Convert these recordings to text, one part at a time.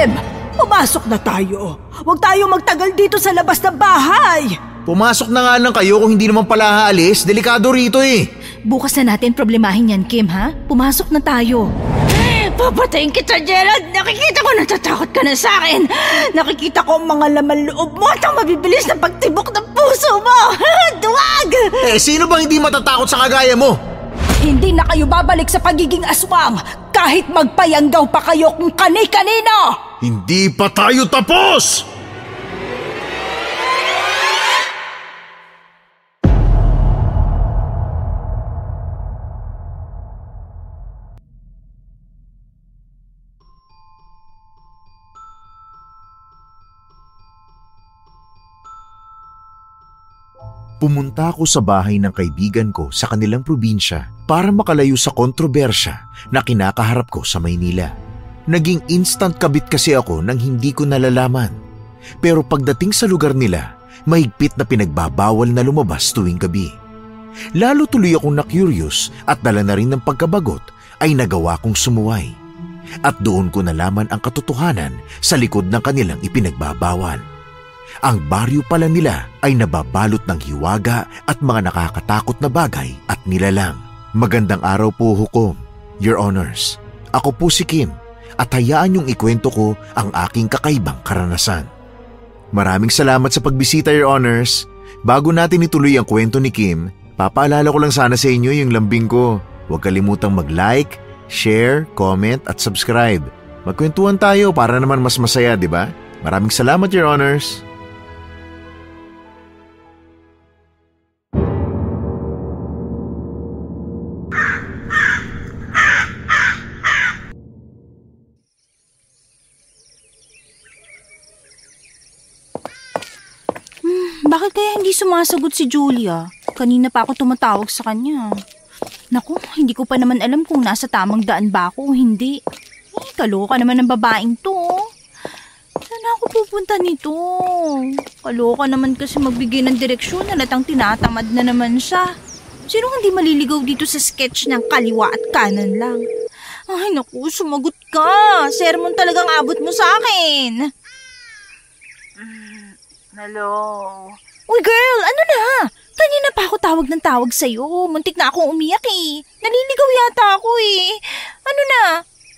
Kim! Pumasok na tayo. Huwag tayo magtagal dito sa labas ng bahay. Pumasok na nga lang kayo kung hindi naman pala aalis. Delikado rito eh. Bukas na natin problemahin yan, Kim, ha? Pumasok na tayo. Papatayin kita, Gerald! Nakikita ko natatakot ka na sa akin! Nakikita ko ang mga laman loob mo at ang mabibilis na pagtibok ng puso mo! Duwag! Sino bang hindi matatakot sa kagaya mo? Hindi na kayo babalik sa pagiging aswang kahit magpayanggaw pa kayo kung kani-kanino! Hindi pa tayo tapos! Pumunta ako sa bahay ng kaibigan ko sa kanilang probinsya para makalayo sa kontrobersya na kinakaharap ko sa Maynila. Naging instant kabit kasi ako nang hindi ko nalalaman. Pero pagdating sa lugar nila, mahigpit na pinagbabawal na lumabas tuwing gabi. Lalo tuloy akong na-curious at dala na rin ng pagkabagot ay nagawa kong sumuway. At doon ko nalaman ang katotohanan sa likod ng kanilang ipinagbabawal. Ang baryo pala nila ay nababalot ng hiwaga at mga nakakatakot na bagay at nilalang. Magandang araw po, Hukom, Your Honors. Ako po si Kim at hayaan niyong ikwento ko ang aking kakaibang karanasan. Maraming salamat sa pagbisita, Your Honors. Bago natin ituloy ang kwento ni Kim, papaalala ko lang sana sa inyo yung lambing ko. Huwag kalimutang mag-like, share, comment at subscribe. Magkwentuhan tayo para naman mas masaya, di ba? Maraming salamat, Your Honors. Bakit kaya hindi sumasagot si Julia? Kanina pa ako tumatawag sa kanya. Naku, hindi ko pa naman alam kung nasa tamang daan ba ako o hindi. Kaloka naman ng babaeng to. Saan ako pupunta nito? Kaloka naman kasi magbigay ng direksyon na natang tinatamad na naman siya. Sino hindi maliligaw dito sa sketch ng kaliwa at kanan lang? Ay naku, sumagot ka. Sermon talagang abot mo sa akin. Hello? Uy girl, ano na? Kanina pa ako tawag ng tawag sa'yo. Muntik na akong umiyak eh. Naliligaw yata ako eh. Ano na?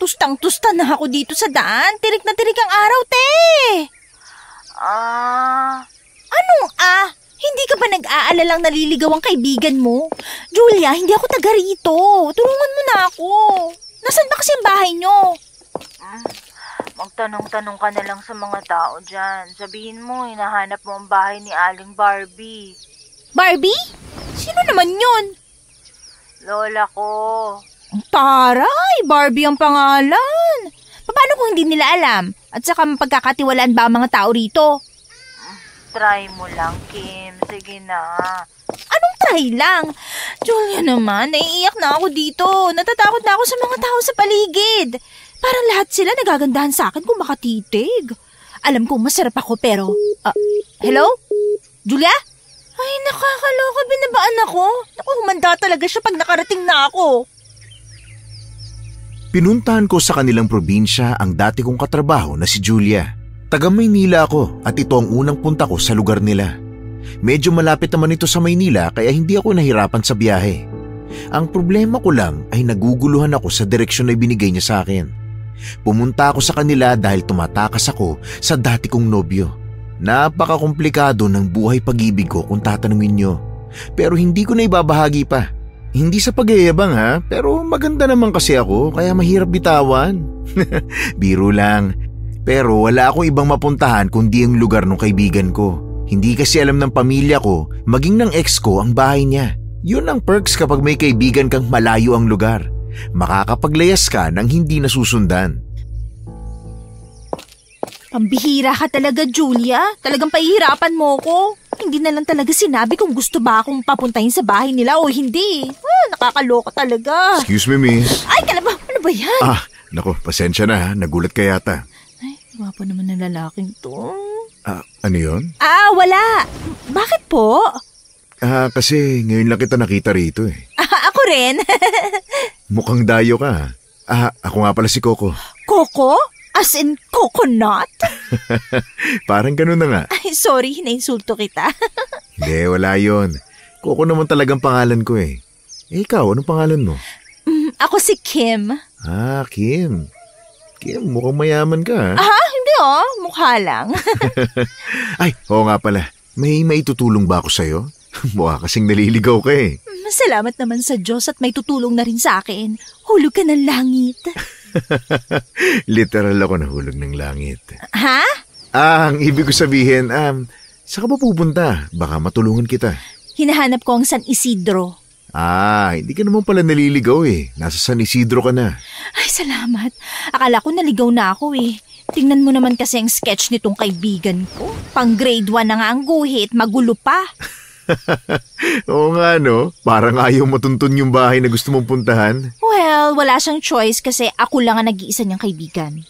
Tustang-tusta na ako dito sa daan. Tirik na tirik ang araw, te. Anong Hindi ka ba nag-aalalang naliligaw ang kaibigan mo? Julia, hindi ako taga rito. Tulungan mo na ako. Nasaan ba kasi ang bahay nyo? Magtanong-tanong ka na lang sa mga tao dyan. Sabihin mo, hinahanap mo ang bahay ni Aling Barbie. Barbie? Sino naman yun? Lola ko. Taray, Barbie ang pangalan. Paano kung hindi nila alam? At saka mapagkakatiwalaan ba ang mga tao rito? Try mo lang, Kim. Sige na. Anong try lang? Julia naman, naiiyak na ako dito. Natatakot na ako sa mga tao sa paligid. Parang lahat sila nagagandahan sa akin kung makatitig. Alam kong masarap ako pero... hello? Julia? Ay, nakakaloka. Binabaan ako. Naku, humanda talaga siya pag nakarating na ako. Pinuntahan ko sa kanilang probinsya ang dati kong katrabaho na si Julia. Taga Maynila ako at ito ang unang punta ko sa lugar nila. Medyo malapit naman ito sa Maynila kaya hindi ako nahirapan sa biyahe. Ang problema ko lang ay naguguluhan ako sa direksyon na ibinigay niya sa akin. Pumunta ako sa kanila dahil tumatakas ako sa dati kong nobyo. Napakakomplikado ng buhay pag-ibig ko kung tatanungin niyo. Pero hindi ko na ibabahagi pa. Hindi sa pagyayabang ha, pero maganda naman kasi ako kaya mahirap bitawan. Biro lang. Pero wala akong ibang mapuntahan kundi ang lugar ng kaibigan ko. Hindi kasi alam ng pamilya ko, maging ng ex ko ang bahay niya. Yun ang perks kapag may kaibigan kang malayo ang lugar. Makakapaglayas ka nang hindi nasusundan. Pambihira ka talaga, Julia. Talagang pahihirapan mo ko. Hindi na lang talaga sinabi kung gusto ba akong papuntahin sa bahay nila o hindi. Nakakaloka talaga. Excuse me, miss. Ay, kalabaw. Ano ba yan? Nako, pasensya na ha. Nagulat ka yata. Ay, gwapo naman ng lalaking to. Ano yun? Wala. Bakit po? Kasi ngayon lang kita nakita rito eh. Ako rin. Mukhang dayo ka. Ako nga pala si Coco. Coco? As in coconut? Parang ganun na nga. Ay, sorry, nainsulto kita. Hindi, wala yon. Coco naman talagang pangalan ko eh. Eh ikaw, anong pangalan mo? Ako si Kim. Ah, Kim. Kim, mukhang mayaman ka. Hindi mukha lang. Ay, oo nga pala. May maitutulong ba ako sa'yo? Mukha kasing naliligaw ka eh. Salamat naman sa Diyos at may tutulong na rin sa akin. Hulog ka ng langit. Literal ako nahulog ng langit. Ha? Ang ibig ko sabihin, saan ka ba pupunta? Baka matulungan kita. Hinahanap ko ang San Isidro. Hindi ka naman pala naliligaw eh. Nasa San Isidro ka na. Ay, salamat. Akala ko naligaw na ako eh. Tingnan mo naman kasi ang sketch nitong kaibigan ko. Pang grade 1 na nga ang guhit, magulo pa. Oo nga no, parang ayaw matuntun yung bahay na gusto mong puntahan. Well, wala siyang choice kasi ako lang ang nag-iisa niyang kaibigan.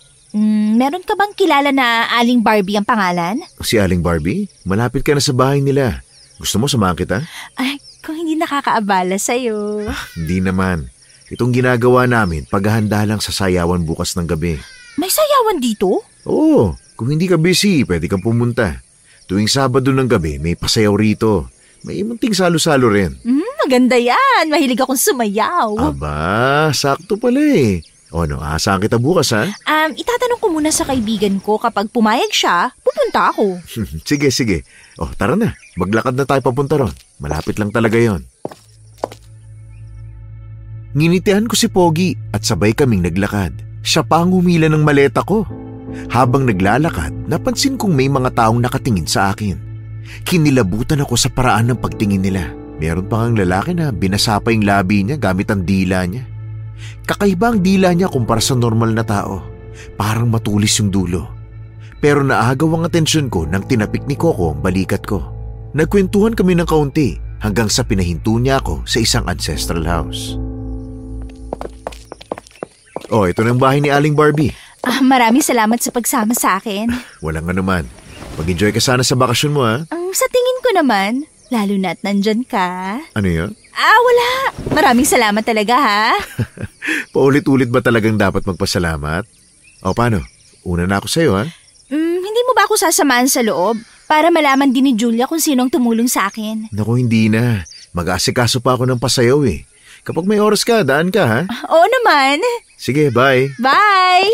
Meron ka bang kilala na Aling Barbie ang pangalan? Si Aling Barbie? Malapit ka na sa bahay nila. Gusto mo samahan kita? Ay, kung hindi nakakaabala sa'yo. Hindi naman. Itong ginagawa namin, paghahanda lang sa sayawan bukas ng gabi. May sayawan dito? Oo, kung hindi ka busy, pwede kang pumunta. Tuwing Sabado ng gabi, may pasayaw rito. May munting salo-salo rin. Maganda yan. Mahilig akong sumayaw. Aba, sakto pala eh. O ano, asahan kita bukas ha? Itatanong ko muna sa kaibigan ko kapag pumayag siya, pupunta ako. Sige. O, tara na. Maglakad na tayo papunta ron. Malapit lang talaga yon. Nginitihan ko si Pogi at sabay kaming naglakad. Siya pa ang humila ng maleta ko. Habang naglalakad, napansin kong may mga taong nakatingin sa akin. Kinilabutan ako sa paraan ng pagtingin nila. Meron pa ngang lalaki na binasa pa yung labi niya gamit ang dila niya. Kakaiba ang dila niya kumpara sa normal na tao. Parang matulis yung dulo. Pero naagaw ang atensyon ko nang tinapik ni Coco ang balikat ko. Nagkwentuhan kami ng kaunti hanggang sa pinahinto niya ako sa isang ancestral house. Oh, ito na ang bahay ni Aling Barbie. Maraming salamat sa pagsama sa akin. Walang anuman. Mag-enjoy ka sana sa bakasyon mo ha. Sa tingin ko naman, lalo na't nandyan ka. Ano yun? Wala. Maraming salamat talaga ha. Paulit-ulit ba talagang dapat magpasalamat? O paano? Una na ako sa'yo ha? Hindi mo ba ako sasamahan sa loob? Para malaman din ni Julia kung sinong tumulong sa akin. Naku, hindi na. Mag-aasikaso pa ako ng pasayaw eh. Kapag may oras ka, daan ka ha? Oo naman. Sige, bye. Bye!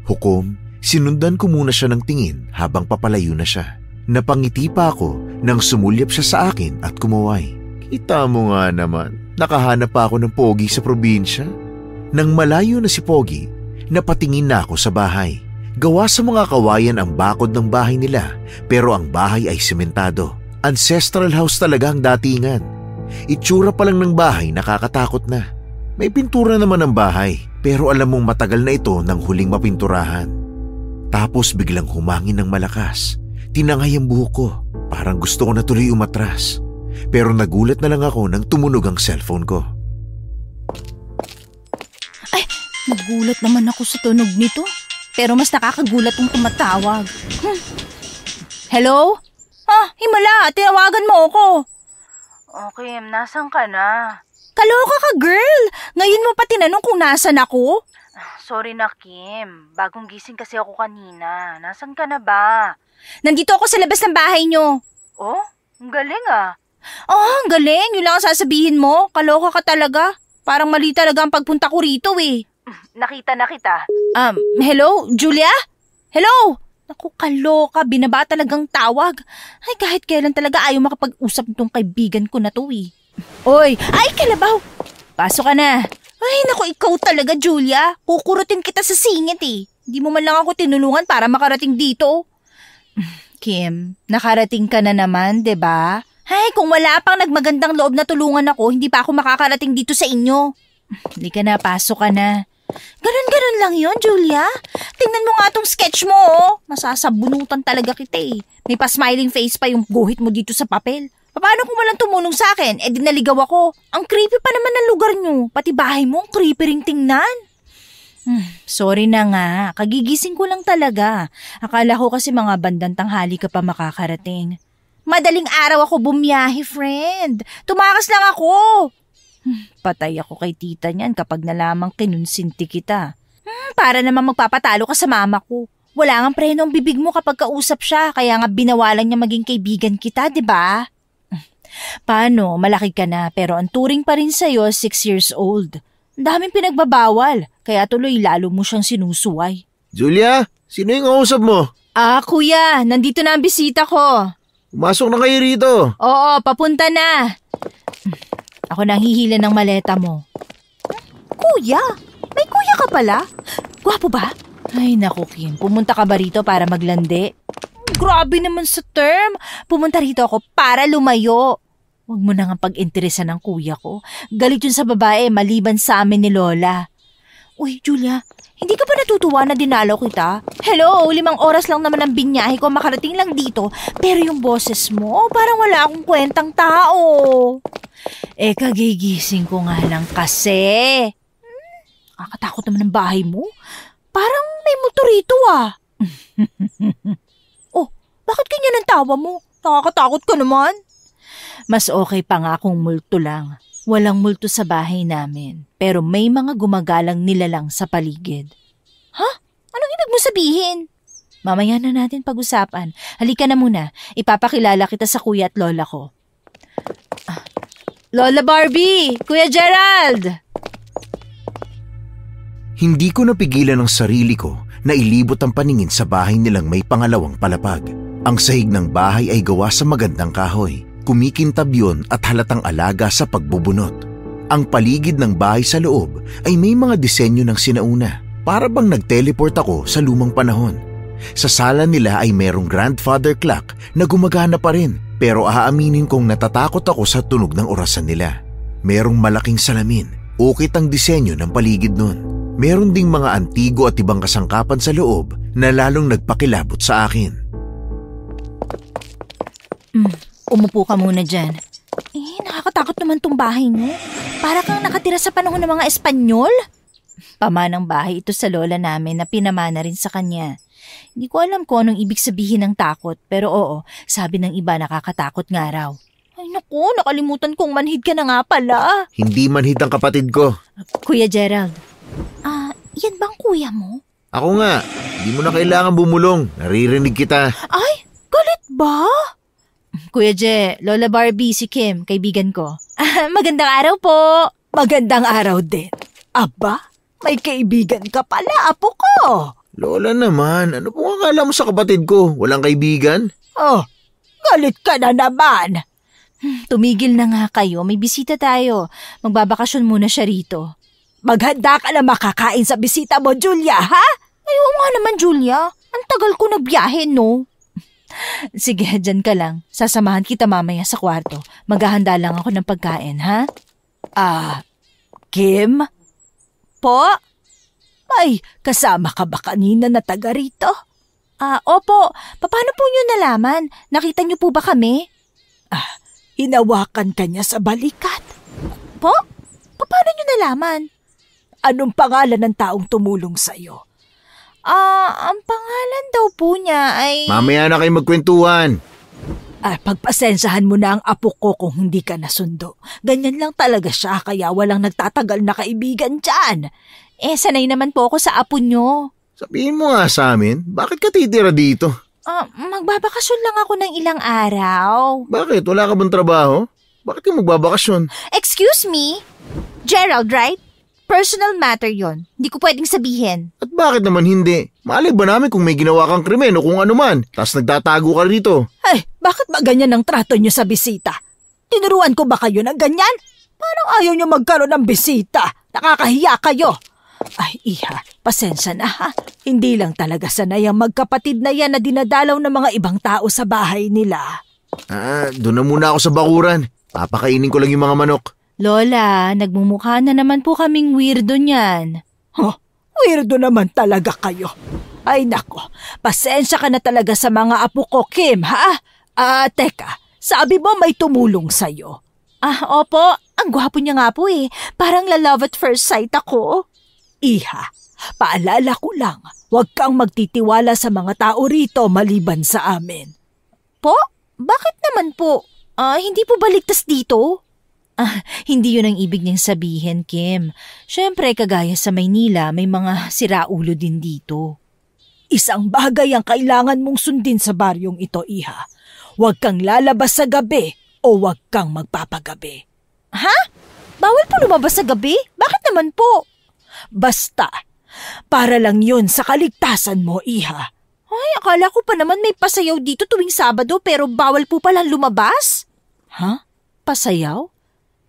Hukom, sinundan ko muna siya ng tingin habang papalayo na siya. Napangiti pa ako nang sumulyap siya sa akin at kumaway. Kita mo nga naman, nakahanap pa ako ng Pogi sa probinsya. Nang malayo na si Pogi, napatingin na ako sa bahay. Gawa sa mga kawayan ang bakod ng bahay nila, pero ang bahay ay sementado. Ancestral house talaga ang datingan. Itsura pa lang ng bahay nakakatakot na. May pintura naman ang bahay, pero alam mong matagal na ito nang huling mapinturahan. Tapos biglang humangin ng malakas. Tinangay ang buhok ko, parang gusto ko na tuloy umatras. Pero nagulat na lang ako nang tumunog ang cellphone ko. Ay, nagulat naman ako sa tunog nito. Pero mas nakakagulat ang tumatawag. Hello? Himala, tinawagan mo ako. Okay, nasan ka na? Kaloka ka, girl. Ngayon mo pa tinanong kung nasan ako? Sorry na, Kim. Bagong gising kasi ako kanina. Nasan ka na ba? Nandito ako sa labas ng bahay nyo. Oh, ang galing ah. Ang galing. Yun lang ang sasabihin mo. Kaloka ka talaga. Parang mali talaga ang pagpunta ko rito eh. Nakita na kita. Hello? Julia? Hello? Naku, kaloka. Binaba talagang tawag. Ay, kahit kailan talaga ayaw makapag-usap nitong kaibigan ko na to eh. Oy! Ay, kalabaw! Pasok ka na. Ay, naku, ikaw talaga, Julia. Kukurutin kita sa singit eh. Hindi mo man lang ako tinulungan para makarating dito. Kim, nakarating ka na naman, 'di ba? Ay, kung wala pang nagmagandang loob na tulungan ako, hindi pa ako makakarating dito sa inyo. Hindi ka na, pasok ka na. Ganon lang yon, Julia. Tingnan mo nga tong sketch mo, oh. Masasabunutan talaga kita eh. May pa-smiling face pa yung guhit mo dito sa papel. Paano kung walang tumulong sa akin? Dinaligaw ako. Ang creepy pa naman ng lugar nyo. Pati bahay mo, ang creepy ring tingnan. Sorry na nga. Kagigising ko lang talaga. Akala ko kasi mga bandang tanghali ka pa makakarating. Madaling araw ako bumiyahe, friend. Tumakas lang ako. Patay ako kay tita niyan kapag nalamang kinunsinti kita. Para naman magpapatalo ka sa mama ko. Wala ngang preno ang bibig mo kapag kausap siya, kaya nga binawalan niya maging kaibigan kita, di ba? Paano, malaki ka na, pero ang turing pa rin sa'yo 6 years old. Ang daming pinagbabawal, kaya tuloy lalo mo siyang sinusuway. Julia, sino yung kausap mo? Kuya, nandito na ang bisita ko. Pumasok na kayo rito. Oo, papunta na. Ako nang hihila ng maleta mo. Kuya? May kuya ka pala? Gwapo ba? Ay naku Kim, pumunta ka ba rito para maglandi? Grabe naman sa term. Pumunta rito ako para lumayo. Huwag mo na nga pag-interesan ng kuya ko. Galit yun sa babae maliban sa amin ni Lola. Uy, Julia, hindi ka ba natutuwa na dinalaw kita? Hello, 5 oras lang naman ang binyahe ko, makarating lang dito. Pero yung boses mo, parang wala akong kwentang tao. Kagigising ko nga lang kasi. Nakakatakot naman ang bahay mo. Parang may multo rito Oh, bakit ganyan ang tawa mo? Nakakatakot ka naman. Mas okay pa nga kung multo lang. Walang multo sa bahay namin, pero may mga gumagalang nilalang sa paligid. Ha? Anong ibig mo sabihin? Mamaya na natin pag-usapan. Halika na muna. Ipapakilala kita sa kuya at lola ko. Lola Barbie! Kuya Gerald! Hindi ko napigilan ang sarili ko na ilibot ang paningin sa bahay nilang may pangalawang palapag. Ang sahig ng bahay ay gawa sa magandang kahoy. Kumikintab yun at halatang alaga sa pagbubunot. Ang paligid ng bahay sa loob ay may mga disenyo ng sinauna. Para bang nag-teleport ako sa lumang panahon. Sa sala nila ay merong grandfather clock na gumagana pa rin, pero aaminin kong natatakot ako sa tunog ng orasan nila. Merong malaking salamin, ukit ang disenyo ng paligid nun. Meron ding mga antigo at ibang kasangkapan sa loob na lalong nagpakilabot sa akin. Umupo ka muna dyan. Nakakatakot naman tong bahay mo. Para kang nakatira sa panahon ng mga Espanyol. Pamanang bahay ito sa lola namin na pinamana rin sa kanya. Hindi ko alam kung anong ibig sabihin ng takot, pero oo, sabi ng iba nakakatakot nga raw. Ay naku, nakalimutan kong manhid ka na nga pala. Hindi manhid ang kapatid ko. Kuya Gerald, yan bang kuya mo? Ako nga, hindi mo na kailangan bumulong. Naririnig kita. Ay, galit ba? Kuya Je, Lola Barbie, si Kim, kaibigan ko. Magandang araw po. Magandang araw din. Aba, may kaibigan ka pala, apo ko. Lola naman, ano pong akala mo sa kapatid ko? Walang kaibigan? Oh, galit ka na naman. Tumigil na nga kayo, may bisita tayo. Magbabakasyon muna siya rito. Maghanda ka na makakain sa bisita mo, Julia, ha? Ay, oo nga naman, Julia. Ang tagal ko nagbiyahe, no? Sige, dyan ka lang. Sasamahan kita mamaya sa kwarto. Maghahanda lang ako ng pagkain, ha? Kim? Po? Ay, kasama ka ba kanina na taga rito? Opo. Paano po niyo nalaman? Nakita niyo po ba kami? Hinawakan ka niya sa balikat. Po? Paano niyo nalaman? Anong pangalan ng taong tumulong sa'yo? Ang pangalan daw po niya ay... Mamaya na kayo magkwentuhan. Pagpasensyahan mo na ang apo ko kung hindi ka nasundo. Ganyan lang talaga siya, kaya walang nagtatagal na kaibigan dyan. Sanay naman po ako sa apo niyo. Sabihin mo nga sa amin, bakit ka titira dito? Magbabakasyon lang ako ng ilang araw. Bakit? Wala ka bang trabaho? Bakit ka magbabakasyon? Excuse me? Gerald, right? Personal matter yon. Hindi ko pwedeng sabihin. At bakit naman hindi? Malay ba namin kung may ginawa kang krimen o kung ano man, tapos nagtatago ka rito? Ay, bakit ba ganyan ang trato niyo sa bisita? Tinuruan ko ba kayo ng ganyan? Parang ayaw niyo magkaroon ng bisita. Nakakahiya kayo. Ay, iha, pasensya na ha. Hindi lang talaga sanay ang magkapatid na yan na dinadalaw ng mga ibang tao sa bahay nila. Doon na muna ako sa bakuran. Papakainin ko lang yung mga manok. Lola, nagmumukha na naman po kaming weirdo niyan. Weirdo naman talaga kayo. Ay nako, pasensya ka na talaga sa mga apo ko, Kim, ha? Teka, sabi mo may tumulong sa'yo. Opo, ang gwapo niya nga po eh. Parang la-love at first sight ako. Iha, paalala ko lang, huwag kang magtitiwala sa mga tao rito maliban sa amin. Po? Bakit naman po? Hindi po ba ligtas dito? Hindi yun ang ibig niyang sabihin, Kim. Siyempre, kagaya sa Maynila, may mga siraulo din dito. Isang bagay ang kailangan mong sundin sa baryong ito, Iha. Huwag kang lalabas sa gabi o huwag kang magpapagabi. Ha? Bawal po lumabas sa gabi? Bakit naman po? Basta, para lang yun sa kaligtasan mo, Iha. Ay, akala ko pa naman may pasayaw dito tuwing Sabado pero bawal po palang lumabas. Ha? Pasayaw?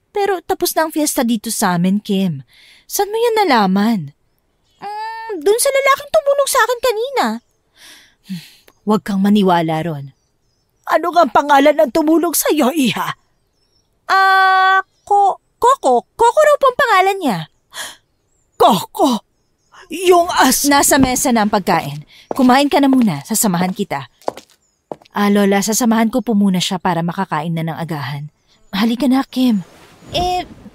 Pero tapos na ang fiesta dito sa amin, Kim. Saan mo yan nalaman? Doon sa lalaking tumulong sa akin kanina. Huwag kang maniwala ron. Ano nga ang pangalan ng tumulong sa'yo, Iha? Coco. Coco raw po ang pangalan niya. Coco! Yung Nasa mesa na ang pagkain. Kumain ka na muna, sasamahan kita. Lola, sasamahan ko po muna siya para makakain na ng agahan. Halika na, Kim.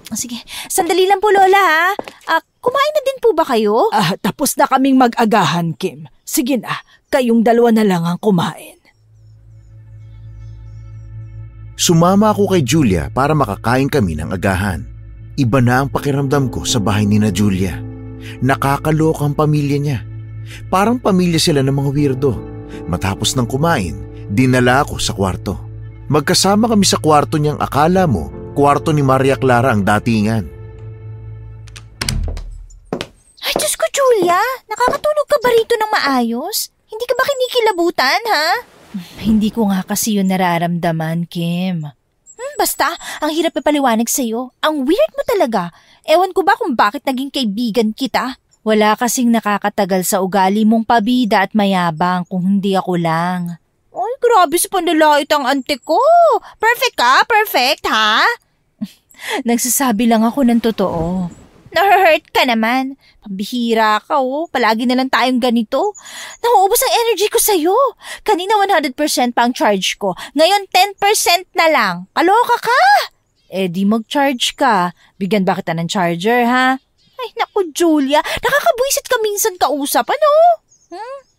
Sige, sandali lang po, Lola, ha? Kumain na din po ba kayo? Tapos na kaming mag-agahan, Kim. Sige na, kayong dalawa na lang ang kumain. Sumama ako kay Julia para makakain kami ng agahan. Iba na ang pakiramdam ko sa bahay ni na Julia. Nakakaloka ang pamilya niya. Parang pamilya sila ng mga weirdo. Matapos ng kumain, dinala ako sa kwarto. Magkasama kami sa kwarto niyang akala mo, kwarto ni Maria Clara ang datingan. Ay, Diyos ko, Julia! Nakakatulog ka ba rito ng maayos? Hindi ka ba kinikilabutan, ha? Hindi ko nga kasi yun nararamdaman, Kim. Basta, ang hirap ipaliwanag sa'yo. Ang weird mo talaga. Ewan ko ba kung bakit naging kaibigan kita? Wala kasing nakakatagal sa ugali mong pabida at mayabang kung hindi ako lang. Ay, grabe sa panlalait ang ante ko. Perfect ka? Perfect, ha? Nagsasabi lang ako ng totoo. Na-hurt ka naman. Pambihira ka, oh. Palagi na lang tayong ganito. Nauubos ang energy ko sa'yo. Kanina 100% pa ang charge ko. Ngayon 10% na lang. Kaloka ka. Di mag-charge ka. Bigyan ba kita ng charger, ha? Ay, naku, Julia. Nakakabwisit ka minsan kausap, ano?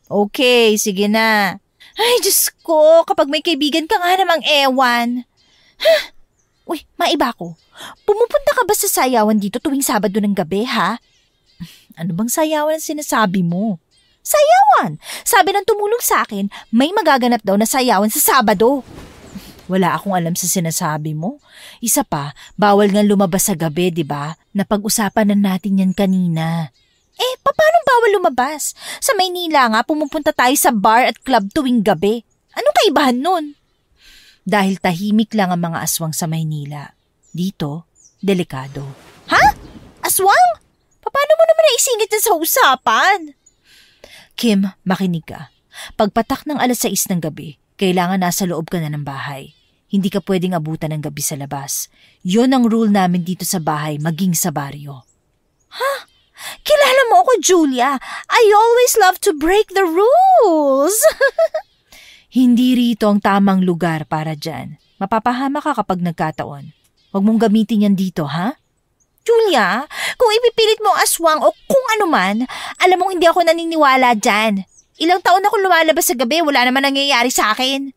Okay, sige na. Ay, Diyos ko. Kapag may kaibigan ka nga namang ewan. Uy, maiba ko. Pumupunta ka ba sa sayawan dito tuwing Sabado ng gabi, ha? Ano bang sayawan ang sinasabi mo? Sayawan! Sabi ng tumulong sa akin, may magaganap daw na sayawan sa Sabado. Wala akong alam sa sinasabi mo. Isa pa, bawal nga lumabas sa gabi, di ba? Napag-usapan na natin yan kanina. Paano bawal lumabas? Sa Maynila nga, pumupunta tayo sa bar at club tuwing gabi. Anong kaibahan nun? Dahil tahimik lang ang mga aswang sa Maynila. Dito, delikado. Ha? Aswang? Paano mo naman naisingit yan sa usapan? Kim, makinig ka. Pagpatak ng 6:00 ng gabi, kailangan nasa loob ka na ng bahay. Hindi ka pwedeng abutan ng gabi sa labas. Yun ang rule namin dito sa bahay, maging sa baryo. Ha? Kilala mo ako, Julia. I always love to break the rules. Hindi rito ang tamang lugar para dyan. Mapapahama ka kapag nagkataon. Huwag mong gamitin yan dito, ha? Julia, kung ipipilit mo ang aswang o kung ano man, alam mong hindi ako naniniwala dyan. Ilang taon ako lumalabas sa gabi, wala naman nangyayari sa akin.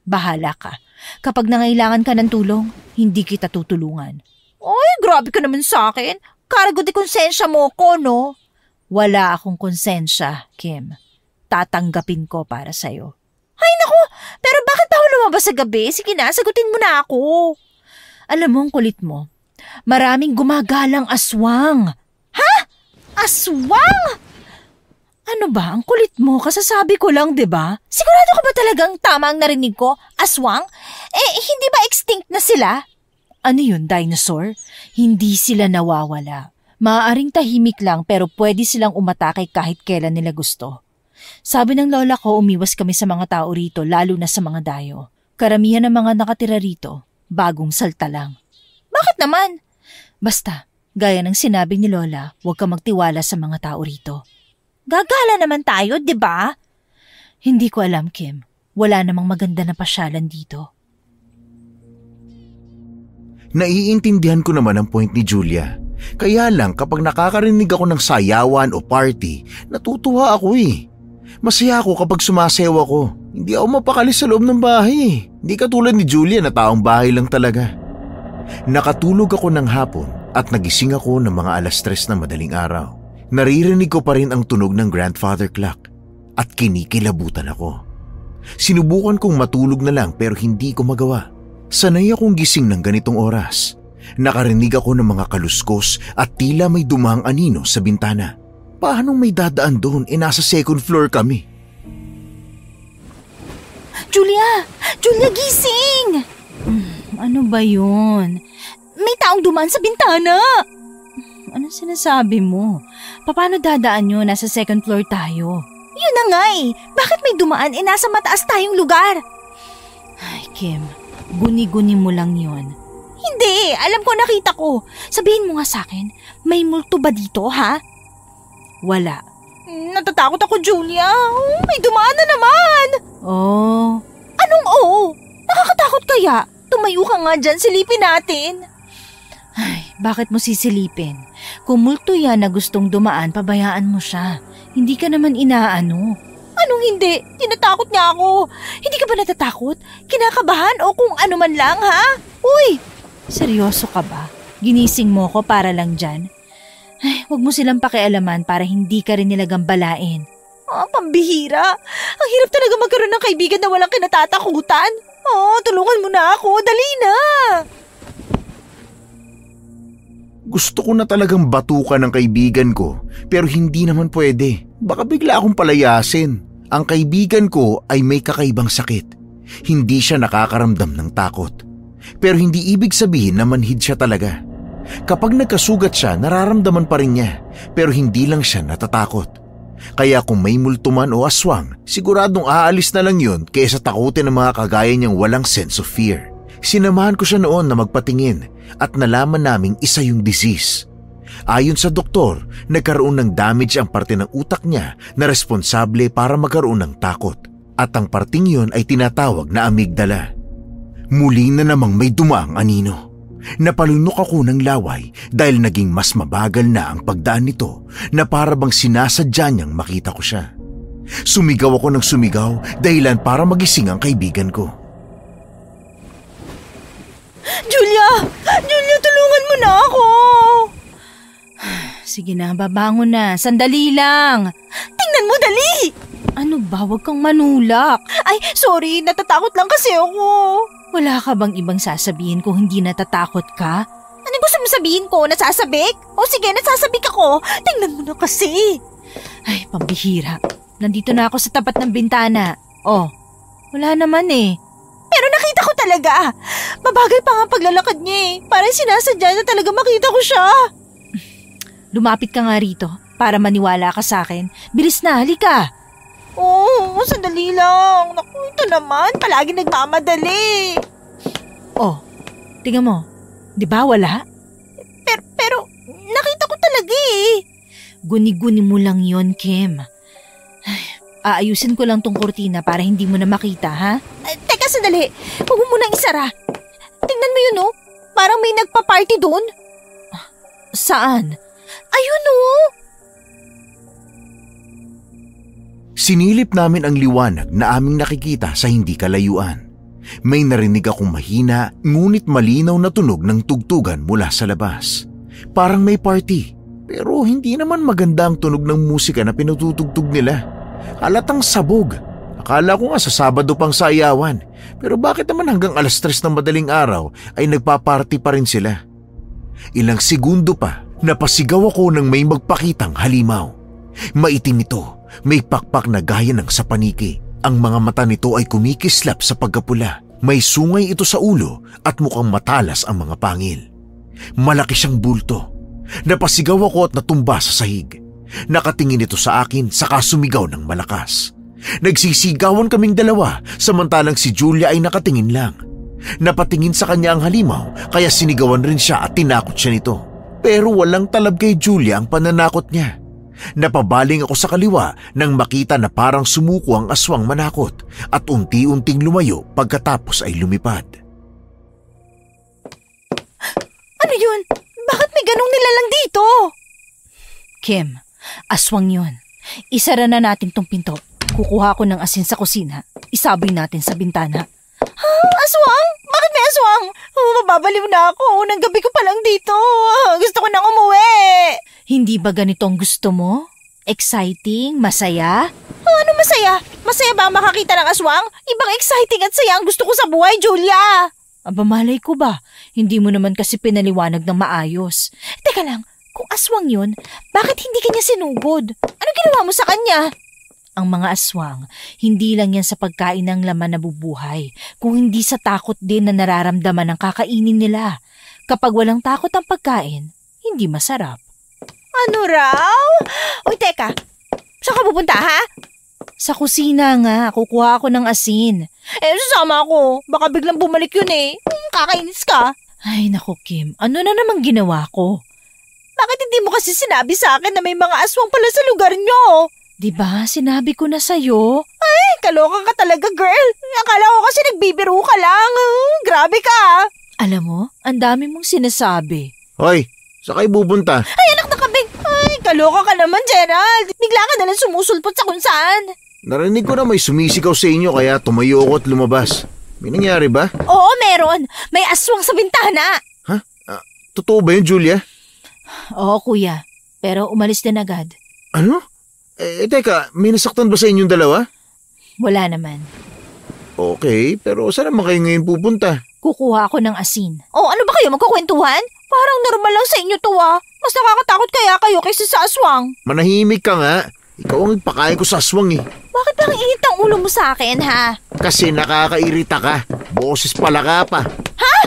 Bahala ka. Kapag nangailangan ka ng tulong, hindi kita tutulungan. Ay, grabe ka naman sa akin. Cargo de konsensya mo ko, no? Wala akong konsensya, Kim. Tatanggapin ko para sa'yo. Ay, naku! Pero bakit ako lumabas sa gabi? Sige na, sagutin mo na ako. Alam mo ang kulit mo. Maraming gumagalang aswang. Ha? Aswang? Ano ba? Ang kulit mo. Kasasabi ko lang, diba? Sigurado ka ba talagang tama ang narinig ko? Aswang? Hindi ba extinct na sila? Ano yun, dinosaur? Hindi sila nawawala. Maaaring tahimik lang pero pwede silang umatake kahit kailan nila gusto. Sabi ng lola ko, umiwas kami sa mga tao rito, lalo na sa mga dayo. Karamihan ng mga nakatira rito, bagong salta lang. Bakit naman? Basta, gaya ng sinabi ni lola, huwag ka magtiwala sa mga tao rito. Gagala naman tayo, di ba? Hindi ko alam, Kim. Wala namang maganda na pasyalan dito. Naiintindihan ko naman ang point ni Julia. Kaya lang kapag nakakarinig ako ng sayawan o party, natutuwa ako eh. Masaya ako kapag sumasayaw ako. Hindi ako mapakali sa loob ng bahay eh. Hindi katulad ni Julia na taong bahay lang talaga. Nakatulog ako ng hapon at nagising ako ng mga 3:00 na madaling araw. Naririnig ko pa rin ang tunog ng grandfather clock at kinikilabutan ako. Sinubukan kong matulog na lang pero hindi ko magawa. Sanay akong gising ng ganitong oras. Nakarinig ako ng mga kaluskos at tila may dumang anino sa bintana. Paano may dadaan doon? Nasa 2nd floor kami. Julia! Julia, gising! Ano ba yun? May taong dumaan sa bintana! Ano sinasabi mo? Paano dadaan yun? Nasa 2nd floor tayo. Yun na nga eh! Bakit may dumaan? Nasa mataas tayong lugar! Ay, Kim, guni-guni mo lang yun. Hindi! Alam ko, nakita ko. Sabihin mo nga sa akin, may multo ba dito, ha? Wala. Natatakot ako, Julia. May dumaan na naman! Oh. Anong oo? Nakakatakot kaya? Tumayo ka nga dyan, silipin natin. Ay, bakit mo sisilipin? Kung multo yan na gustong dumaan, pabayaan mo siya. Hindi ka naman inaano. Anong hindi? Tinatakot niya ako. Hindi ka ba natatakot? Kinakabahan o kung ano man lang, ha? Uy! Seryoso ka ba? Ginising mo ko para lang dyan? Ay, huwag mo silang pakialaman para hindi ka rin nila gambalain. Pambihira. Ang hirap talaga magkaroon ng kaibigan na walang kinatatakutan. Tulungan mo na ako. Dali na. Gusto ko na talagang batukan ng kaibigan ko pero hindi naman pwede. Baka bigla akong palayasin. Ang kaibigan ko ay may kakaibang sakit. Hindi siya nakakaramdam ng takot. Pero hindi ibig sabihin na manhid siya talaga. Kapag nagkasugat siya, nararamdaman pa rin niya pero hindi lang siya natatakot. Kaya kung may multo man o aswang, siguradong aalis na lang yun kaysa takutin ng mga kagaya niyang walang sense of fear. Sinamahan ko siya noon na magpatingin at nalaman naming isa yung disease. Ayon sa doktor, nagkaroon ng damage ang parte ng utak niya na responsable para magkaroon ng takot. At ang parting yun ay tinatawag na amygdala. Muli na namang may dumaang anino. Napalunok ako ng laway dahil naging mas mabagal na ang pagdaan nito na para bang sinasadya niyang makita ko siya. Sumigaw ako ng sumigaw dahilan para magising ang kaibigan ko. Julia! Julia, tulungan mo na ako! Sige na, babangon na. Sandali lang. Tingnan mo, dali! Ano ba? Huwag kang manulak. Ay, sorry. Natatakot lang kasi ako. Wala ka bang ibang sasabihin kung hindi natatakot ka? Ano gusto mo sabihin ko? Nasasabik? O sige, nasasabik ako. Tingnan mo na kasi. Ay, pambihira. Nandito na ako sa tapat ng bintana. Oh, wala naman eh. Pero nakita ko talaga. Mabagal pa nga paglalakad niya eh. Parang sinasadya na talaga makita ko siya. Lumapit ka nga rito para maniwala ka sa akin. Bilis na, halika. Oo, sandali lang. Naku, ito naman. Palagi nagmamadali. Oh, tingnan mo. Di ba wala? Pero, nakita ko talaga eh. Guni-guni mo lang yon, Kim. Ay, aayusin ko lang tong kurtina para hindi mo na makita, ha? Teka, sandali. Huwag mo munang isara. Tingnan mo yun, oh. Parang may nagpa-party doon. Saan? Ayun, oh. Sinilip namin ang liwanag na aming nakikita sa hindi kalayuan. May narinig akong mahina ngunit malinaw na tunog ng tugtugan mula sa labas. Parang may party, pero hindi naman maganda ang tunog ng musika na pinatutugtog nila. Halatang sabog. Akala ko nga sa Sabado pang sayawan, pero bakit naman hanggang 3:00 ng madaling araw ay nagpa-party pa rin sila? Ilang segundo pa, napasigaw ako nang may magpakitang halimaw. Maitim ito. May pakpak na gaya ng sa paniki. Ang mga mata nito ay kumikislap sa pagkapula. May sungay ito sa ulo at mukhang matalas ang mga pangil. Malaki siyang bulto. Napasigaw ako at natumba sa sahig. Nakatingin ito sa akin saka sumigaw ng malakas. Nagsisigawan kaming dalawa samantalang si Julia ay nakatingin lang. Napatingin sa kanya ang halimaw kaya sinigawan rin siya at tinakot siya nito. Pero walang talab kay Julia ang pananakot niya. Napabaling ako sa kaliwa nang makita na parang sumuko ang aswang manakot at unti-unting lumayo pagkatapos ay lumipad. Ano yun? Bakit may ganong nilalang dito? Kim, aswang yun. Isara na natin tong pinto. Kukuha ko ng asin sa kusina. Isaboy natin sa bintana. Ha? Aswang? Bakit may aswang? Nababaliw na ako. Unang gabi ko pa lang dito. Gusto ko nang umuwi. Hindi ba ganito ang gusto mo? Exciting? Masaya? Ano masaya? Masaya ba ang makakita ng aswang? Ibang exciting at saya ang gusto ko sa buhay, Julia. Aba, malay ko ba? Hindi mo naman kasi pinaliwanag ng maayos. Teka lang, kung aswang yun, bakit hindi kanya sinugod? Ano ginawa mo sa kanya? Ang mga aswang, hindi lang yan sa pagkain ng laman na bubuhay, kung hindi sa takot din na nararamdaman ng kakainin nila. Kapag walang takot ang pagkain, hindi masarap. Ano raw? Uy, teka, saan ka pupunta, ha? Sa kusina nga, kukuha ako ng asin. Sasama ako. Baka biglang bumalik yun eh. Kakainis ka. Ay, naku Kim, ano na namang ginawa ko? Bakit hindi mo kasi sinabi sa akin na may mga aswang pala sa lugar nyo? Diba, sinabi ko na sa'yo? Ay, kaloka ka talaga, girl. Akala ko kasi nagbibiro ka lang. Grabe ka. Alam mo, ang dami mong sinasabi. Hoy, saan kayo bubunta? Ay, anak na kabing. Ay, kaloka ka naman, Gerald. Bigla ka nalang sumusulpot sa kung saan. Narinig ko na may sumisigaw sa inyo kaya tumayo ako at lumabas. May nangyari ba? Oo, meron. May aswang sa bintana. Ha? Totoo ba yun, Julia? Oo, kuya. Pero umalis din agad. Ano? Teka, may nasaktan ba sa inyong dalawa? Wala naman. Okay, pero saan naman kayo ngayon pupunta? Kukuha ako ng asin. Oh, ano ba kayo magkukwentuhan? Parang normal lang sa inyo to Mas nakakatakot kaya kayo kaysa sa aswang. Manahimik ka nga. Ikaw ang pakain ko sa aswang eh. Bakit ba ang init ang ulo mo sa akin, ha? Kasi nakakairita ka. Boses pala ka pa. Ha?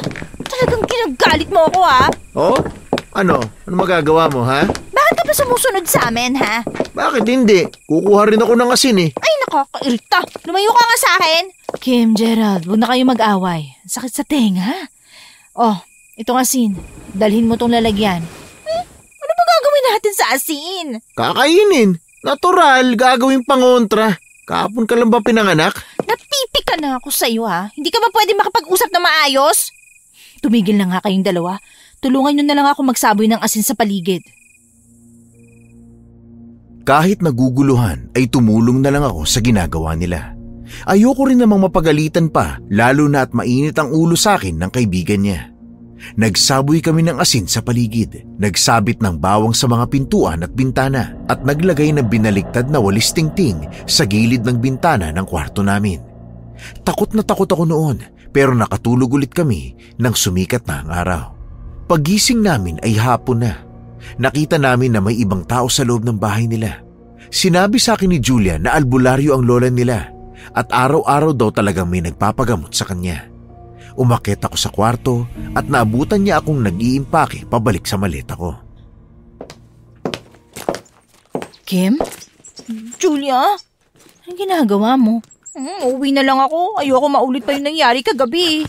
Talagang ginagalit mo ako, ha? Oh? Ano? Ano magagawa mo, ha? Bakit ka pa sumusunod sa amin, ha? Bakit hindi? Kukuha rin ako ng asin eh. Ay, nakakairita. Lumayo ka nga sa akin. Kim, Gerald, huwag na kayo mag-away. Sakit sa tenga. Oh, itong asin. Dalhin mo tong lalagyan. Ano ba gagawin natin sa asin? Kakainin. Natural, gagawing pangontra. Kahapon ka lang ba pinanganak? Napipika na ako sa'yo, ha? Hindi ka ba pwede makapag-usap na maayos? Tumigil na nga kayong dalawa. Tulungan nyo na lang ako magsaboy ng asin sa paligid. Kahit naguguluhan ay tumulong na lang ako sa ginagawa nila. Ayoko rin namang mapagalitan pa, lalo na at mainit ang ulo sa akin ng kaibigan niya. Nagsaboy kami ng asin sa paligid, nagsabit ng bawang sa mga pintuan at bintana at naglagay ng binaligtad na walis tingting sa gilid ng bintana ng kwarto namin. Takot na takot ako noon pero nakatulog ulit kami nang sumikat na ang araw. Pagising namin ay hapon na. Nakita namin na may ibang tao sa loob ng bahay nila. Sinabi sa akin ni Julia na albularyo ang lola nila at araw-araw daw talagang may nagpapagamot sa kanya. Umakyat ako sa kwarto at naabutan niya akong nag-iimpake pabalik sa maleta ko. Kim? Julia? Anong ginagawa mo? Uwi na lang ako. Ayoko maulit pa yung nangyari kagabi.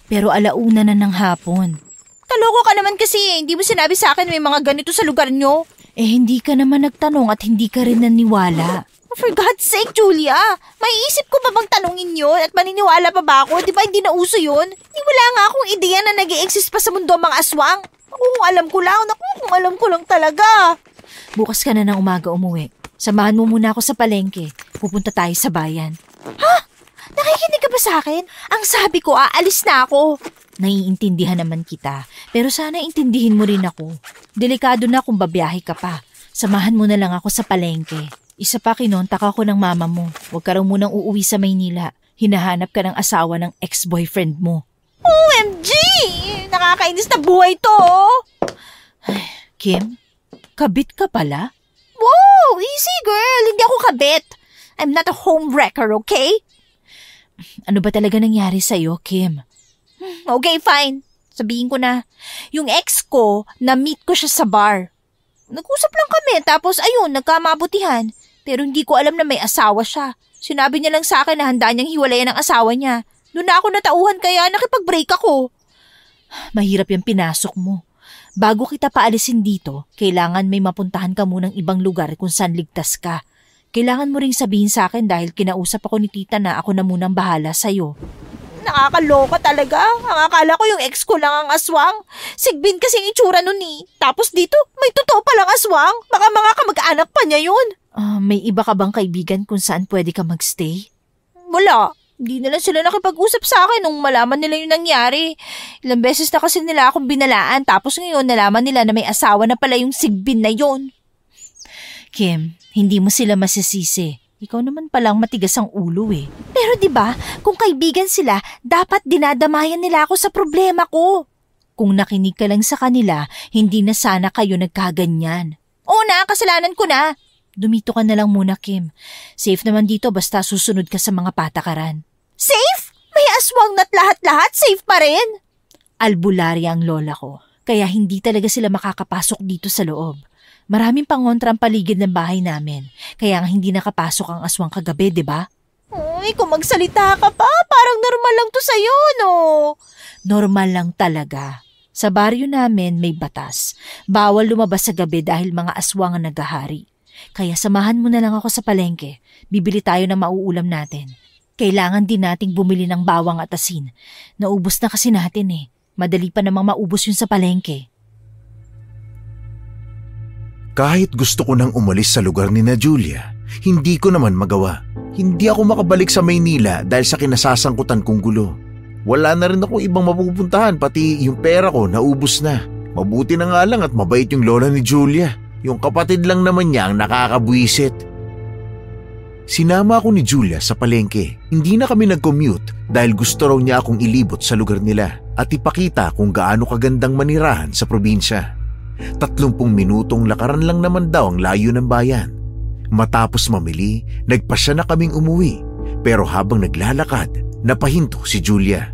Pero alauna na ng hapon. Taloko ka naman kasi. Hindi mo sinabi sa akin may mga ganito sa lugar nyo. Hindi ka naman nagtanong at hindi ka rin naniwala. For God's sake, Julia. May isip ko ba bang tanungin yun at maniniwala pa ba ako? Di ba hindi na uso yun? Wala nga akong ideya na nag-i-exist pa sa mundo ang mga aswang. Kung alam ko lang. Kung alam ko lang talaga. Bukas ka na ng umaga umuwi. Samahan mo muna ako sa palengke. Pupunta tayo sa bayan. Ha? Nakikinig ka ba sa akin? Ang sabi ko, aalis na ako. Naiintindihan naman kita. Pero sana intindihin mo rin ako. Delikado na kung babiyahe ka pa. Samahan mo na lang ako sa palengke. Isa pa kinontak ako ng mama mo. Huwag ka raw munang uuwi sa Maynila. Hinahanap ka ng asawa ng ex-boyfriend mo. OMG! Nakakainis na buhay to! Kim, kabit ka pala? Wow! Easy girl! Hindi ako kabit. I'm not a homewrecker, okay? Ano ba talaga nangyari sa'yo, Kim? Okay, fine. Sabihin ko na. Yung ex ko, na-meet ko siya sa bar. Nag-usap lang kami, tapos ayun, nagkamabutihan. Pero hindi ko alam na may asawa siya. Sinabi niya lang sa akin na handa niyang hiwalayan ang asawa niya. Doon na ako natauhan kaya nakipag-break ako. Mahirap yung pinasok mo. Bago kita paalisin dito, kailangan may mapuntahan ka munang ibang lugar kung saan ligtas ka. Kailangan mo ring sabihin sa akin dahil kinausap ako ni tita na ako na munang bahala sa'yo. Nakakaloka talaga. Ang akala ko yung ex ko lang ang aswang. Sigbin kasi yung itsura nun eh. Tapos dito, may totoo palang aswang. Baka mga kamag-anak pa niya yun. May iba ka bang kaibigan kung saan pwede ka magstay? Wala. Hindi na lang sila nakipag-usap sa akin nung malaman nila yung nangyari. Ilang beses na kasi nila akong binalaan tapos ngayon nalaman nila na may asawa na pala yung Sigbin na yon. Kim, hindi mo sila masisisi. Ikaw naman palang matigas ang ulo eh. Pero 'di ba, kung kaibigan sila, dapat dinadamayan nila ako sa problema ko. Kung nakinig ka lang sa kanila, hindi na sana kayo nagkaganyan. Oo na, kasalanan ko na. Dumito ka na lang muna, Kim. Safe naman dito basta susunod ka sa mga patakaran. Safe? May aswang na't lahat-lahat safe pa rin? Albularya ang lola ko, kaya hindi talaga sila makakapasok dito sa loob. Maraming pangontra ang paligid ng bahay namin, kaya nga hindi nakapasok ang aswang kagabi, di ba? Uy, kung magsalita ka pa, parang normal lang to sa'yo, no? Normal lang talaga. Sa baryo namin may batas. Bawal lumabas sa gabi dahil mga aswang ang naghahari. Kaya samahan mo na lang ako sa palengke. Bibili tayo ng mauulam natin. Kailangan din nating bumili ng bawang at asin. Naubos na kasi natin eh. Madali pa namang maubos yun sa palengke. Kahit gusto ko nang umalis sa lugar ni na Julia, hindi ko naman magawa. Hindi ako makabalik sa Maynila dahil sa kinasasangkutan kong gulo. Wala na rin ako ibang mapupuntahan, pati yung pera ko naubos na. Mabuti na nga lang at mabait yung lola ni Julia. Yung kapatid lang naman niya ang nakakabwisit. Sinama ako ni Julia sa palengke. Hindi na kami nag-commute dahil gusto raw niya akong ilibot sa lugar nila at ipakita kung gaano kagandang manirahan sa probinsya. 30 minutong lakaran lang naman daw ang layo ng bayan. Matapos mamili, nagpasya na kaming umuwi. Pero habang naglalakad, napahinto si Julia.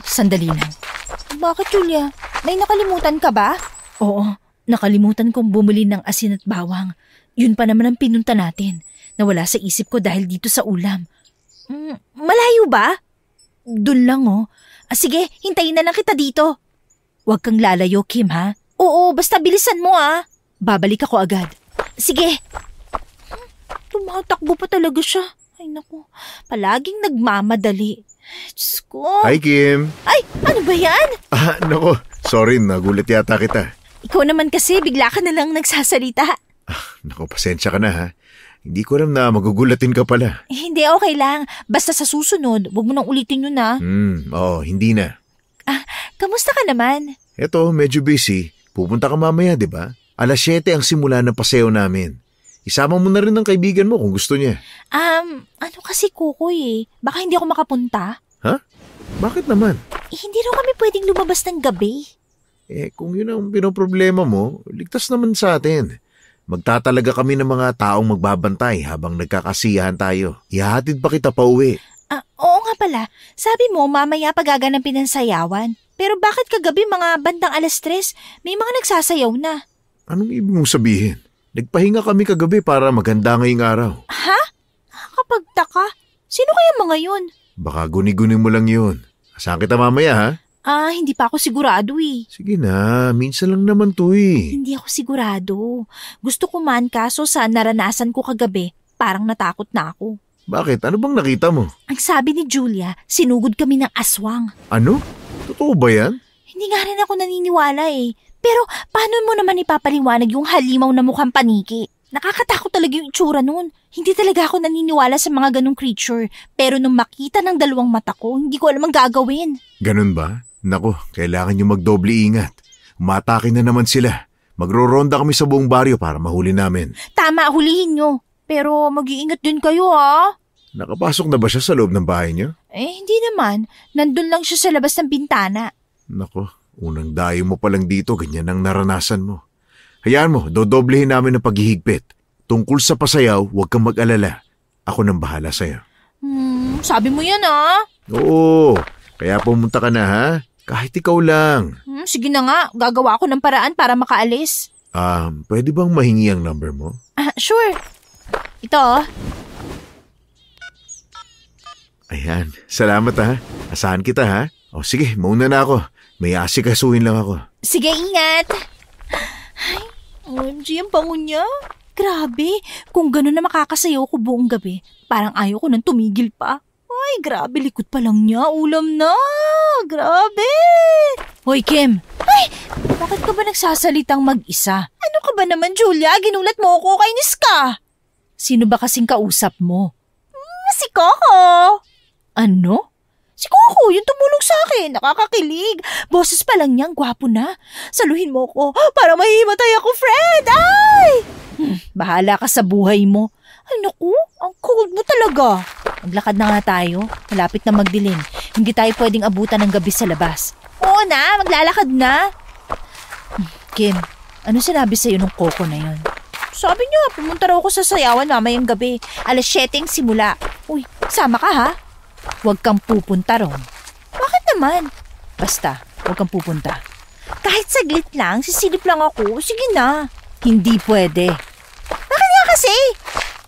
Sandali lang. Bakit, Julia? May nakalimutan ka ba? Oo, nakalimutan kong bumili ng asin at bawang. Yun pa naman ang pinunta natin. Nawala sa isip ko dahil dito sa ulam. Malayo ba? Doon lang oh. Sige, hintayin na lang kita dito. Huwag kang lalayo, Kim, ha? Oo, basta bilisan mo, ha? Babalik ako agad. Sige. Tumatakbo pa talaga siya. Ay, naku. Palaging nagmamadali. Diyos ko. Hi, Kim. Ay, ano ba yan? Naku. Sorry, nagulat yata kita. Ikaw naman kasi, bigla ka na lang nagsasalita. Naku, pasensya ka na, ha? Hindi ko alam na magugulatin ka pala. Hindi, okay lang. Basta sa susunod, huwag mo nang ulitin yun, ha? Oo, hindi na. Kamusta ka naman? Eto, medyo busy. Pupunta ka mamaya, di ba? 7:00 ang simula ng paseo namin. Isama mo na rin ang kaibigan mo kung gusto niya. Ano kasi, Kukoy eh. Baka hindi ako makapunta. Ha? Bakit naman? Hindi raw kami pwedeng lumabas ng gabi. Kung yun ang pinoproblema mo, ligtas naman sa atin. Magtatalaga kami ng mga taong magbabantay habang nagkakasiyahan tayo. Ihahatid pa kita pa uwi. Oo nga pala. Sabi mo, mamaya pagaganampin ng sayawan. Pero bakit kagabi mga bandang 3:00, may mga nagsasayaw na? Anong ibig mong sabihin? Nagpahinga kami kagabi para maganda ngayong araw. Ha? Nakakapagtaka. Sino kaya mga yun? Baka guni-guni mo lang yun. Asahan kita mamaya, ha? Hindi pa ako sigurado eh. Sige na, minsan lang naman to eh. Hindi ako sigurado. Gusto ko man kaso sa naranasan ko kagabi, parang natakot na ako. Bakit? Ano bang nakita mo? Ang sabi ni Julia, sinugod kami ng aswang. Ano? Totoo ba yan? Hindi nga rin ako naniniwala eh. Pero paano mo naman ipapaliwanag yung halimaw na mukhang paniki? Nakakatakot talaga yung itsura nun. Hindi talaga ako naniniwala sa mga ganong creature. Pero nung makita ng 2 mata ko, hindi ko alam ang gagawin. Ganun ba? Naku, kailangan nyo magdoble ingat. Umatake na naman sila. Magro-ronda kami sa buong baryo para mahuli namin. Tama, hulihin nyo. Pero mag-iingat din kayo ha. Nakapasok na ba siya sa loob ng bahay niyo? Hindi naman. Nandun lang siya sa labas ng bintana. Naku, unang dayo mo palang dito, ganyan ang naranasan mo. Hayaan mo, dodoblehin namin ang paghihigpit. Tungkol sa pasayaw, huwag kang mag-alala. Ako nang bahala sa'yo. Sabi mo yan ha? Oo, kaya pumunta ka na ha? Kahit ikaw lang. Sige na nga, gagawa ako ng paraan para makaalis. Pwede bang mahingi ang number mo? Sure. Ito. Ayan, salamat ha. Asahan kita ha. Sige, mauna na ako. May asikasuhin lang ako. Sige, ingat. Ay, OMG, ang bango niya. Grabe, kung gano'n na makakasayaw ko buong gabi, parang ayaw ko nang tumigil pa. Ay, grabe, likod pa lang niya. Ulam na. Grabe. Hoy, Kim. Ay, bakit ka ba nagsasalitang mag-isa? Ano ka ba naman, Julia? Ginulat mo ako, kainis ka. Sino ba kasing kausap mo? Si Coco! Ano? Si Coco, yung tumulong sa akin. Nakakakilig. Boses pa lang niyang gwapo na. Saluhin mo ko para mahihimatay ako, Fred! Ay! Bahala ka sa buhay mo. Ay naku, ang cold mo talaga. Maglakad na nga tayo. Malapit na magdilim. Hindi tayo pwedeng abutan ng gabi sa labas. Oo na, maglalakad na. Kim, ano sinabi sa'yo ng Coco na yon? Sabi niya, pumunta raw ako sa sayawan mamayang gabi. 7:00 simula. Uy, sama ka ha? Huwag kang pupunta ron. Bakit naman? Basta, huwag kang pupunta. Kahit saglit lang, sisilip lang ako. Sige na. Hindi pwede. Bakit nga kasi?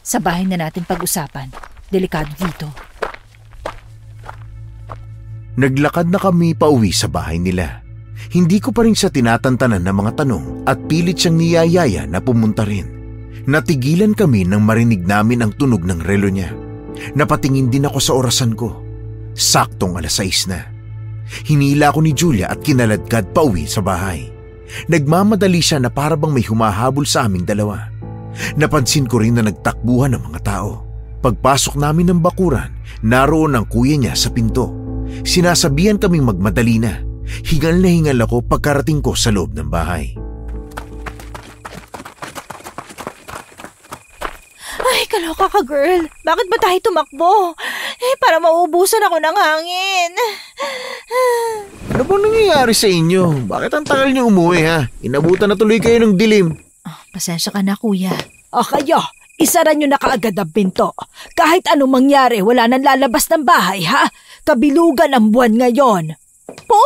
Sa bahay na natin pag-usapan. Delikado dito. Naglakad na kami pauwi sa bahay nila. Hindi ko pa rin siya tinatantanan ng mga tanong at pilit siyang niyayaya na pumunta rin. Natigilan kami nang marinig namin ang tunog ng relo niya. Napatingin din ako sa orasan ko. Saktong 6:00 na. Hinila ko ni Julia at kinaladkad pauwi sa bahay. Nagmamadali siya na parabang may humahabol sa aming dalawa. Napansin ko rin na nagtakbuhan ng mga tao. Pagpasok namin ng bakuran, naroon ang kuya niya sa pinto. Sinasabihan kaming magmadali na. Hingal na hingal ako pagkarating ko sa loob ng bahay. Ay, kaloka ka, girl. Bakit ba tayo tumakbo? Para mauubusan ako ng hangin. Ano bang nangyayari sa inyo? Bakit ang tagal niyo umuwi ha? Inabutan na tuloy kayo ng dilim. Pasensya ka na, kuya. Kayo, isara nyo na kaagad ang pinto. Kahit anong mangyari, wala nang lalabas ng bahay, ha? Kabilugan ang buwan ngayon. Po?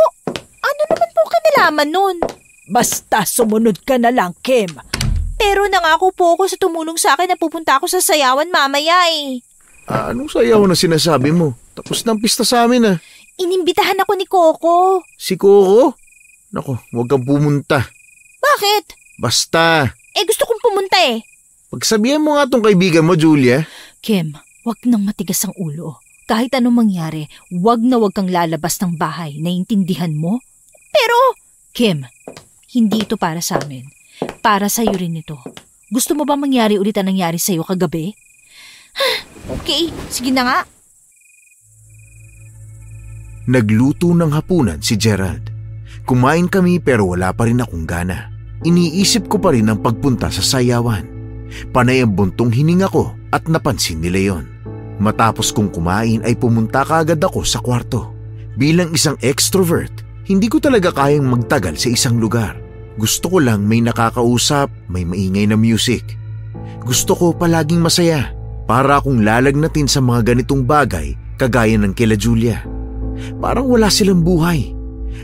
Ano naman po kinalaman nun? Basta sumunod ka na lang, Kim. Pero nangako po ako sa tumulong sa akin na pupunta ako sa sayawan mamaya eh. Anong sayaw na sinasabi mo? Tapos ng pista sa amin Inimbitahan ako ni Coco. Si Coco? Nako, huwag kang pumunta. Bakit? Basta. Gusto kong pumunta eh. Pagsabihan mo nga tong kaibigan mo, Julia. Kim, wag nang matigas ang ulo. Kahit anong mangyari, wag kang lalabas ng bahay. Naiintindihan mo? Pero... Kim, hindi ito para sa amin. Para sa'yo rin ito. Gusto mo ba mangyari ulit ang nangyari sa'yo kagabi? Okay, sige na nga. Nagluto ng hapunan si Gerald. Kumain kami pero wala pa rin akong gana. Iniisip ko pa rin ang pagpunta sa sayawan. Panay ang buntong hininga ko at napansin nila yon. Matapos kong kumain ay pumunta kaagad ako sa kwarto. Bilang isang extrovert, hindi ko talaga kayang magtagal sa isang lugar. Gusto ko lang may nakakausap, may maingay na music. Gusto ko palaging masaya para akong lalagnatin sa mga ganitong bagay kagaya ng kila Julia. Parang wala silang buhay.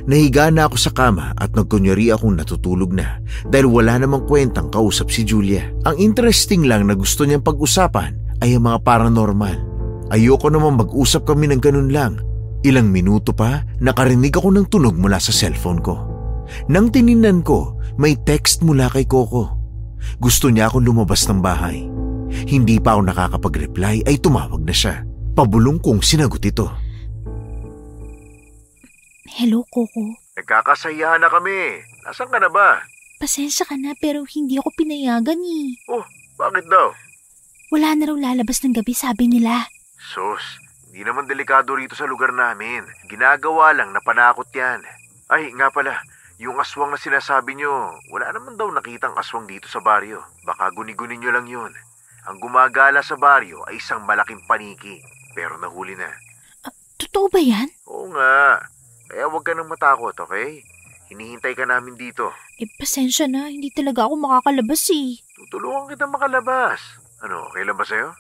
Nahiga na ako sa kama at nagkunyari akong natutulog na dahil wala namang kwentang kausap si Julia. Ang interesting lang na gusto niyang pag-usapan ay ang mga paranormal. Ayoko naman mag-usap kami ng ganun lang. Ilang minuto pa, nakarinig ako ng tunog mula sa cellphone ko. Nang tiningnan ko, may text mula kay Coco. Gusto niya akong lumabas ng bahay. Hindi pa ako nakakapag-reply ay tumawag na siya. Pabulong kong sinagot ito. Hello, Coco. Nagkakasayahan na kami. Nasaan ka na ba? Pasensya ka na pero hindi ako pinayagan eh. Oh, bakit daw? Wala na raw lalabas ng gabi, sabi nila. Sus, hindi naman delikado rito sa lugar namin. Ginagawa lang na panakot yan. Ay, nga pala, yung aswang na sinasabi nyo, wala naman daw nakitang aswang dito sa baryo. Baka guni-guni nyo lang yun. Ang gumagala sa baryo ay isang malaking paniki, pero nahuli na. Totoo ba yan? Oo nga. Kaya huwag ka nang matakot, okay? Hinihintay ka namin dito. Pasensya na, hindi talaga ako makakalabas eh. Tutulungan kita makalabas. Ano, okay lang ba sa'yo?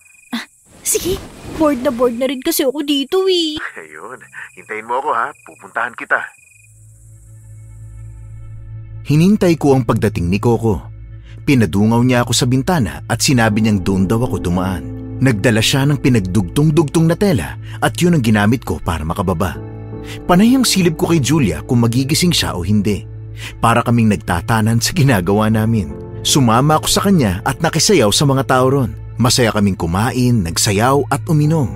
Sige, bored na rin kasi ako dito eh. Ayun, hintayin mo ako ha, pupuntahan kita. Hinintay ko ang pagdating ni Coco. Pinadungaw niya ako sa bintana at sinabi niyang doon daw ako dumaan. Nagdala siya ng pinagdugtong-dugtong na tela at yun ang ginamit ko para makababa. Panay ang silip ko kay Julia kung magigising siya o hindi. Para kaming nagtatanan sa ginagawa namin. Sumama ako sa kanya at nakisayaw sa mga tao ron. Masaya kaming kumain, nagsayaw at uminom.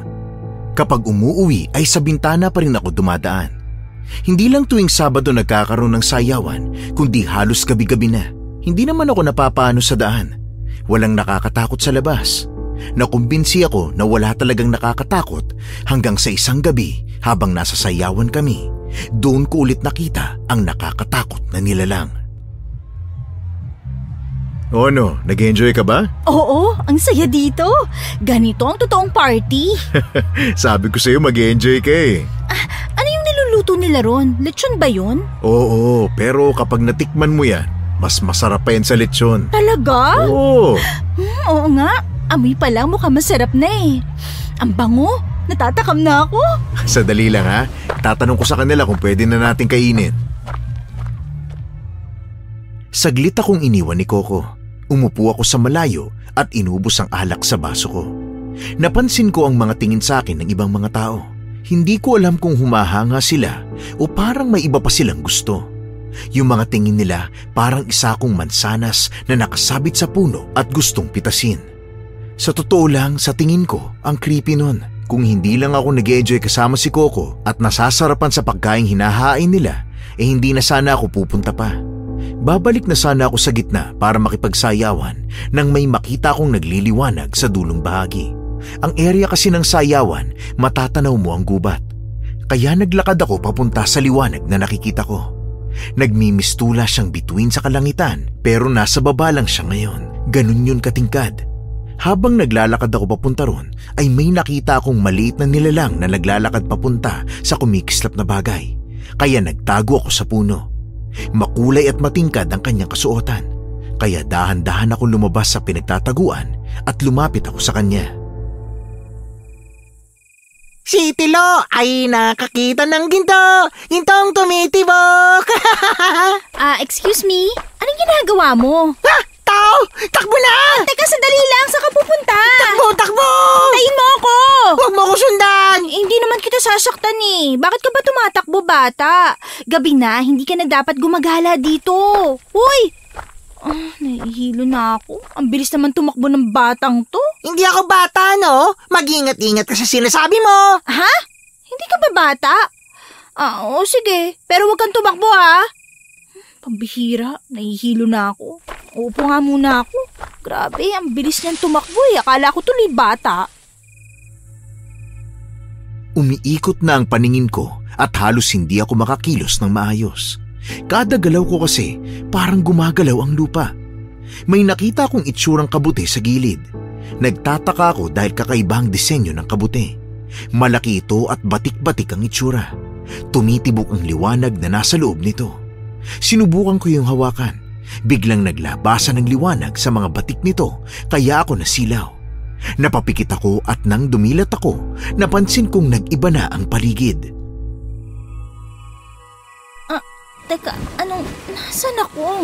Kapag umuuwi ay sa bintana pa rin ako dumadaan. Hindi lang tuwing Sabado nagkakaroon ng sayawan, kundi halos gabi-gabi na. Hindi naman ako napapaano sa daan. Walang nakakatakot sa labas. Nakumbinsi ako na wala talagang nakakatakot hanggang sa isang gabi habang nasa sayawan kami, doon ko ulit nakita ang nakakatakot na nilalang. O ano, nag-enjoy ka ba? Oo, ang saya dito. Ganito ang totoong party. Sabi ko sa'yo mag-enjoy ka eh. Ano yung niluluto nila ron? Lechon ba yun? Oo, pero kapag natikman mo yan, mas masarap pa yan sa lechon. Talaga? Oo. Oo nga. Amoy pa lang mukhang masarap na eh. Ang bango. Natatakam na ako. Sadali lang ha. Tatanong ko sa kanila kung pwede na natin kainin. Saglit akong iniwan ni Coco. Umupo ako sa malayo at inubos ang alak sa baso ko. Napansin ko ang mga tingin sa akin ng ibang mga tao. Hindi ko alam kung humahanga sila o parang may iba pa silang gusto. Yung mga tingin nila parang isa akong mansanas na nakasabit sa puno at gustong pitasin. Sa totoo lang, sa tingin ko, ang creepy nun. Kung hindi lang ako nag-enjoy kasama si Coco at nasasarapan sa pagkaing hinahain nila, hindi na sana ako pupunta pa. Babalik na sana ako sa gitna para makipagsayawan nang may makita akong nagliliwanag sa dulong bahagi. Ang area kasi ng sayawan, matatanaw mo ang gubat. Kaya naglakad ako papunta sa liwanag na nakikita ko. Nagmimistula siyang bituin sa kalangitan pero nasa baba lang siya ngayon. Ganun yun katingkad. Habang naglalakad ako papunta ron, ay may nakita akong maliit na nilalang na naglalakad papunta sa kumikislap na bagay. Kaya nagtago ako sa puno. Makulay at matingkad ang kanyang kasuotan. Kaya dahan-dahan akong lumabas sa pinagtataguan at lumapit ako sa kanya. Si Tilo ay nakakita ng ginto. Gintong tumitibok. Excuse me? Anong ginagawa mo? Tao! Takbo na! Teka, sandali lang. Saan ka pupunta? Takbo! Tayin mo ako! Huwag mo ko sundan! Hindi naman kita sasaktan eh. Bakit ka ba tumatakbo, bata? Gabi na, hindi ka na dapat gumagala dito. Uy! Nahihilo na ako. Ang bilis naman tumakbo ng batang to. Hindi ako bata, no? Mag-ingat-ingat ka sa sinasabi mo. Ha? Hindi ka ba bata? Oo, sige. Pero huwag kang tumakbo, ha? Pambihira, nahihilo na ako. Upo nga muna ako. Grabe, ang bilis niyang tumakbo eh. Akala ko tuloy bata. Umiikot na ang paningin ko at halos hindi ako makakilos ng maayos. Kada galaw ko kasi parang gumagalaw ang lupa. May nakita akong itsurang kabute sa gilid. Nagtataka ako dahil kakaiba ang disenyo ng kabute. Malaki ito at batik-batik ang itsura. Tumitibok ang liwanag na nasa loob nito. Sinubukan ko yung hawakan. Biglang naglabasan ng liwanag sa mga batik nito kaya ako nasilaw. Napapikit ako at nang dumilat ako, napansin kong nag-iba na ang paligid. Teka, nasan ako?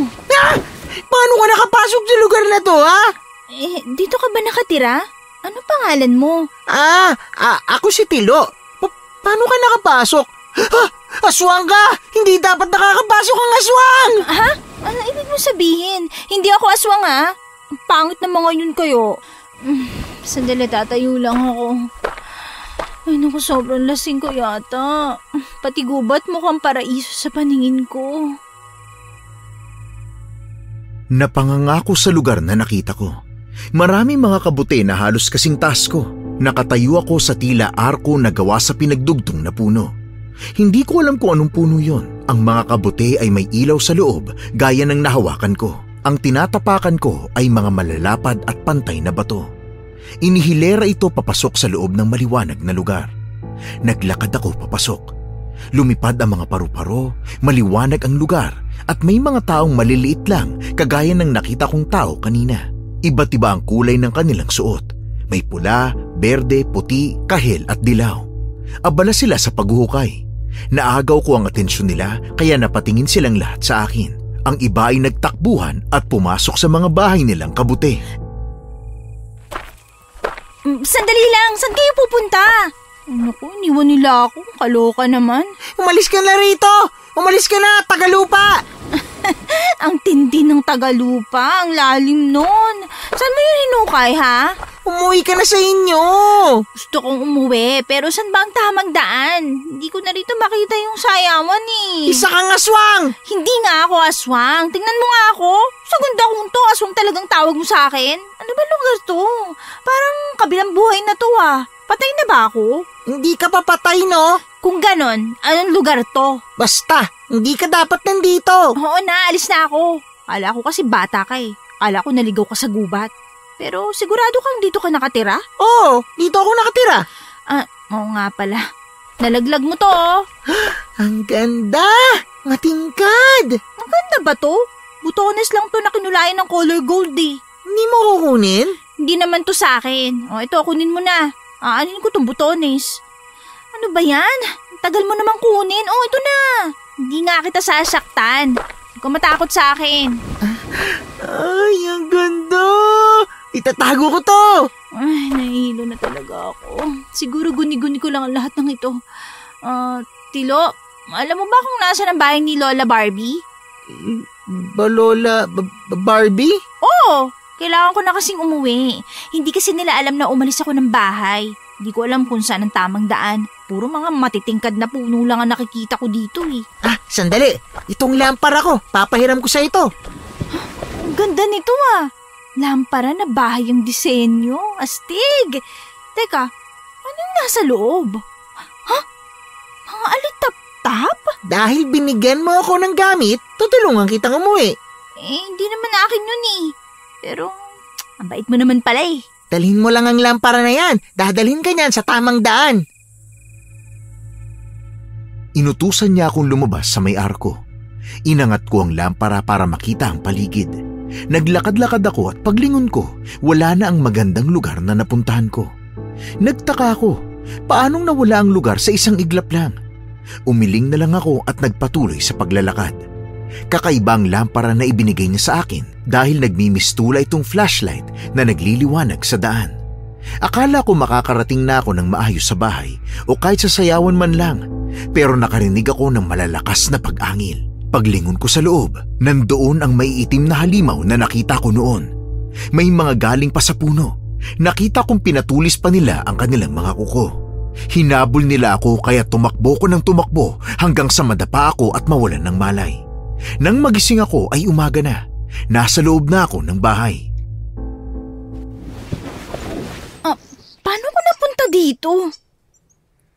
Paano ka nakapasok sa lugar na to, ha? Dito ka ba nakatira? Ano pangalan mo? Ako si Tilo. Paano ka nakapasok? Aswang ka! Hindi dapat nakakapasok ang aswang! Ha? Ano ibig mo sabihin? Hindi ako aswang, ha? Ang pangit na mga yun kayo. Sandali, tatayo lang ako. Ay naku, sobrang lasing ko yata. Pati gubat mukhang paraiso sa paningin ko. Napangangako sa lugar na nakita ko. Maraming mga kabute na halos kasing taas ko. Nakatayo ako sa tila arko na gawa sa pinagdugtong na puno. Hindi ko alam kung anong puno yon. Ang mga kabute ay may ilaw sa loob gaya ng nahawakan ko. Ang tinatapakan ko ay mga malalapad at pantay na bato. Inihilera ito papasok sa loob ng maliwanag na lugar. Naglakad ako papasok. Lumipad ang mga paru-paro, maliwanag ang lugar at may mga taong maliliit lang kagaya ng nakita kong tao kanina. Iba't iba ang kulay ng kanilang suot. May pula, berde, puti, kahel at dilaw. Abala sila sa paghuhukay. Naagaw ko ang atensyon nila kaya napatingin silang lahat sa akin. Ang iba ay nagtakbuhan at pumasok sa mga bahay nilang kabute. Sandali lang, saan kayo pupunta? Naku, iniwan nila ako. Kaloka naman. Umalis ka na rito! Umalis ka na, Tagalupa! Ang tindi ng Tagalupa, ang lalim nun. Saan mo yun hinukay, ha? Umuwi ka na sa inyo! Gusto kong umuwi, pero saan ba ang tamang daan? Hindi ko na rito makita yung sayawan eh. Isa kang aswang! Hindi nga ako aswang. Tingnan mo nga ako. Sa ganda kong to, aswang talagang tawag mo sa akin. Ano Ano ba lugar to? Parang kabilang buhay na to ah. Patay na ba ako? Hindi ka papatay, no? Kung ganon, anong lugar to? Basta, hindi ka dapat nandito. Oo na, alis na ako. Kala ko kasi bata ka eh. Kala ko naligaw ka sa gubat. Pero sigurado kang dito ka nakatira? Oo, dito ako nakatira. Oo nga pala. Nalaglag mo to oh. Ang ganda! Matingkad! Ang ganda ba to? Butones lang to na kinulayan ng color gold eh. Hindi mo kukunin? Hindi naman to sa akin. O ito, kunin mo na. Aanin ko tong butones. Ano ba yan? Tagal mo naman kunin. Oh, ito na. Hindi nga kita sasaktan. Huwag ka matakot sa akin. Ay, ang ganda! Itatago ko to! Ay, nahihilo na talaga ako. Siguro guni-guni ko lang ang lahat ng ito. Tilo, alam mo ba kung nasa ng bahay ni Lola Barbie? Barbie? Oo, kailangan ko na kasing umuwi. Hindi kasi nila alam na umalis ako ng bahay. Hindi ko alam kung saan ang tamang daan. Puro mga matitingkad na puno lang ang nakikita ko dito eh. Sandali. Itong lampara ko. Papahiram ko sa ito. Ang ganda nito ah. Lampara na bahay ang disenyo. Astig. Teka, ano yung nasa loob? Ha? Mga alitap-tap? Dahil binigyan mo ako ng gamit, tutulungan kitang umuwi. Hindi naman akin yun eh. Pero, ang bait mo naman pala eh. Dalhin mo lang ang lampara na yan. Dadalhin ka niyan sa tamang daan. Inutusan niya akong lumabas sa may arko. Inangat ko ang lampara para makita ang paligid. Naglakad-lakad ako at paglingon ko, wala na ang magandang lugar na napuntahan ko. Nagtaka ako, paanong nawala ang lugar sa isang iglap lang? Umiling na lang ako at nagpatuloy sa paglalakad. Kakaibang lampara na ibinigay niya sa akin dahil nagmimistula itong flashlight na nagliliwanag sa daan. Akala ko makakarating na ako ng maayos sa bahay o kahit sa sayawan man lang, pero nakarinig ako ng malalakas na pag-angil. Paglingon ko sa loob, nandoon ang maiitim na halimaw na nakita ko noon. May mga galing pa sa puno. Nakita kong pinatulis pa nila ang kanilang mga kuko. Hinabol nila ako kaya tumakbo ko ng tumakbo hanggang sa madapa ako at mawalan ng malay. Nang magising ako ay umaga na. Nasa loob na ako ng bahay. Paano ko napunta dito?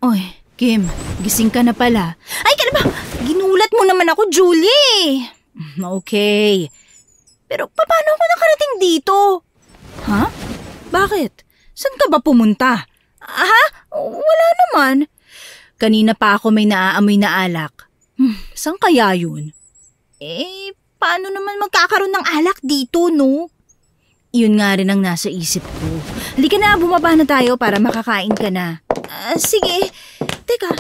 Oy, Kim, gising ka na pala. Ay, ka na ba? Ginulat mo naman ako, Julie. Okay. Pero paano ako nakarating dito? Ha? Bakit? Saan ka ba pumunta? Wala naman. Kanina pa ako may naaamoy na alak. Saan kaya yun? Paano naman magkakaroon ng alak dito, no? Yun nga rin ang nasa isip ko. Halika na, bumaba na tayo para makakain ka na. Sige. Teka,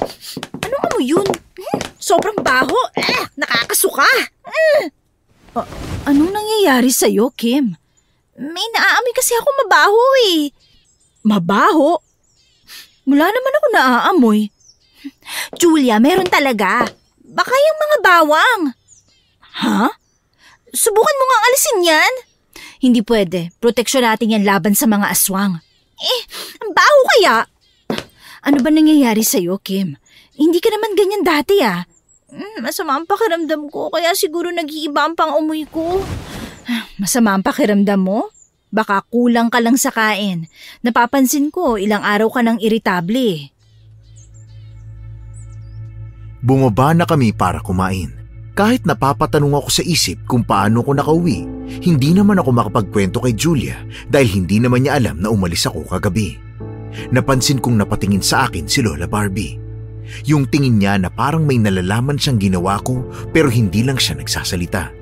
anong amoy yun? Sobrang baho. Nakakasuka. Anong nangyayari sa'yo, Kim? May naaamoy kasi ako mabaho eh. Mabaho? Mula naman ako naaamoy. Julia, meron talaga. Baka yung mga bawang. Ha? Subukan mo nga alisin yan. Hindi pwede. Proteksyon natin yan laban sa mga aswang. Ang baho kaya. Ano ba nangyayari sa'yo, Kim? Hindi ka naman ganyan dati ah. Masama ang pakiramdam ko kaya siguro nag-iiba ang pang-umoy ko. Masama ang pakiramdam mo? Baka kulang ka lang sa kain. Napapansin ko ilang araw ka nang iritable. Bumaba na kami para kumain. Kahit napapatanong ako sa isip kung paano ko nakauwi, hindi naman ako makapagkwento kay Julia dahil hindi naman niya alam na umalis ako kagabi. Napansin kong napatingin sa akin si Lola Barbie. Yung tingin niya na parang may nalalaman siyang ginawa ko pero hindi lang siya nagsasalita.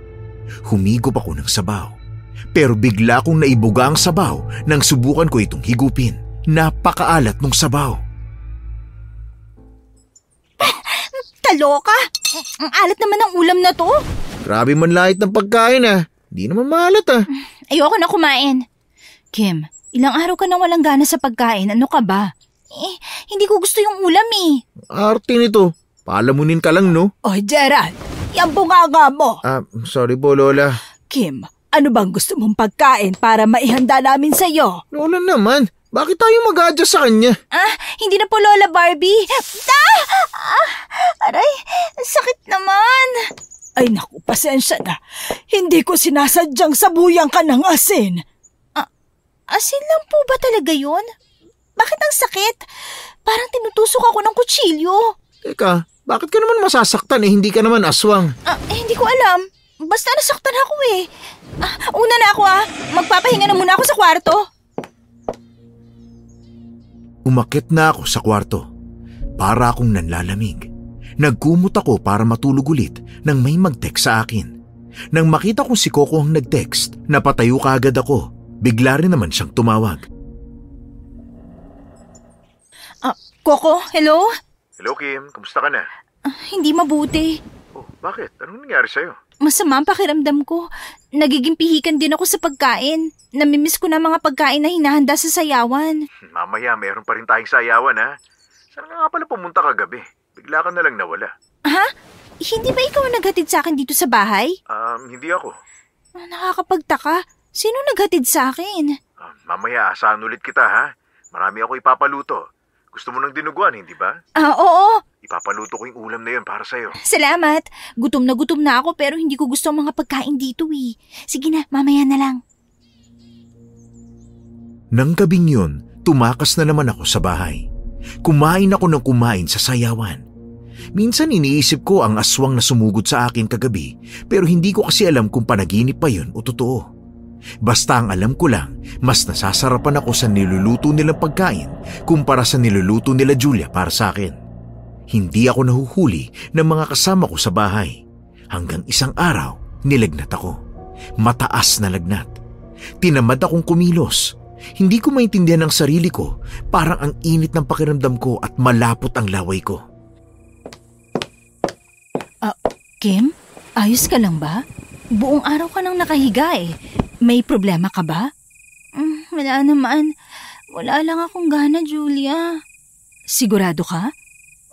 Humigop ako ng sabaw. Pero bigla kong naibuga ang sabaw nang subukan ko itong higupin. Napakaalat ng sabaw. Kaloka? Ang alat naman ng ulam na to. Grabe man lahit ng pagkain ah. Di naman maalat ah. Ayoko na kumain. Kim, ilang araw ka nang walang gana sa pagkain. Ano ka ba? Hindi ko gusto yung ulam eh. Arte nito. Palamunin ka lang no? Oy, Gerald, yan bunganga mo. Sorry po Lola. Kim, ano bang gusto mong pagkain para maihanda namin sa'yo? Lola naman. Bakit tayo mag-adjust sa kanya? Hindi na po Lola Barbie. Aray, sakit naman. Ay naku, pasensya na. Hindi ko sinasadyang sabuyan ka ng asin. Asin lang po ba talaga yun? Bakit ang sakit? Parang tinutusok ako ng kutsilyo. Teka, bakit ka naman masasaktan hindi ka naman aswang? Hindi ko alam. Basta nasaktan ako eh. Una na ako Magpapahinga na muna ako sa kwarto. Umakyat na ako sa kwarto. Para akong nanlalamig. Nagkumot ako para matulog ulit nang may mag-text sa akin. Nang makita kong si Coco ang nag-text, napatayo kaagad ako. Bigla rin naman siyang tumawag. Coco, hello? Hello, Kim. Kumusta ka na? Hindi mabuti. Oh, bakit? Anong nangyari sa'yo? Masama ang pakiramdam ko. Nagiging pihikan din ako sa pagkain. Namimiss ko na mga pagkain na hinahanda sa sayawan. Mamaya, meron pa rin tayong sayawan, ha? Saan ka nga pala pumunta kagabi? Bigla ka na lang nawala. Ha? Hindi ba ikaw ang naghatid sa akin dito sa bahay? Hindi ako. Nakakapagtaka. Sino naghatid sa akin? Mamaya, asahan ulit kita, ha? Marami ako ipapaluto. Gusto mo ng dinuguan, hindi ba? Oo. Ipapaluto ko yung ulam na yun para sa'yo. Salamat. Gutom na ako pero hindi ko gusto ang mga pagkain dito eh. Sige na, mamaya na lang. Nang gabing yun, tumakas na naman ako sa bahay. Kumain ako ng kumain sa sayawan. Minsan iniisip ko ang aswang na sumugod sa akin kagabi pero hindi ko kasi alam kung panaginip pa yun o totoo. Basta ang alam ko lang, mas nasasarapan ako sa niluluto nilang pagkain kumpara sa niluluto nila Julia para sa akin. Hindi ako nahuhuli ng mga kasama ko sa bahay. Hanggang isang araw, nilagnat ako. Mataas na lagnat. Tinamad akong kumilos. Hindi ko maintindihan ang sarili ko, parang ang init ng pakiramdam ko at malapot ang laway ko. Kim, ayos ka lang ba? Buong araw ka nang nakahiga eh. May problema ka ba? Wala naman. Wala lang akong gana, Julia. Sigurado ka?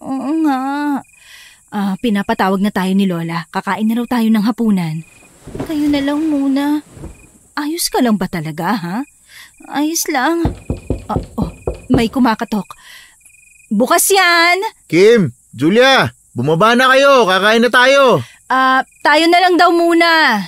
Oo nga. Pinapatawag na tayo ni Lola. Kakain na raw tayo ng hapunan. Kayo na lang muna. Ayos ka lang ba talaga, ha? Ayos lang. May kumakatok. Bukas yan! Kim, Julia, bumaba na kayo. Kakain na tayo. Tayo na lang daw muna.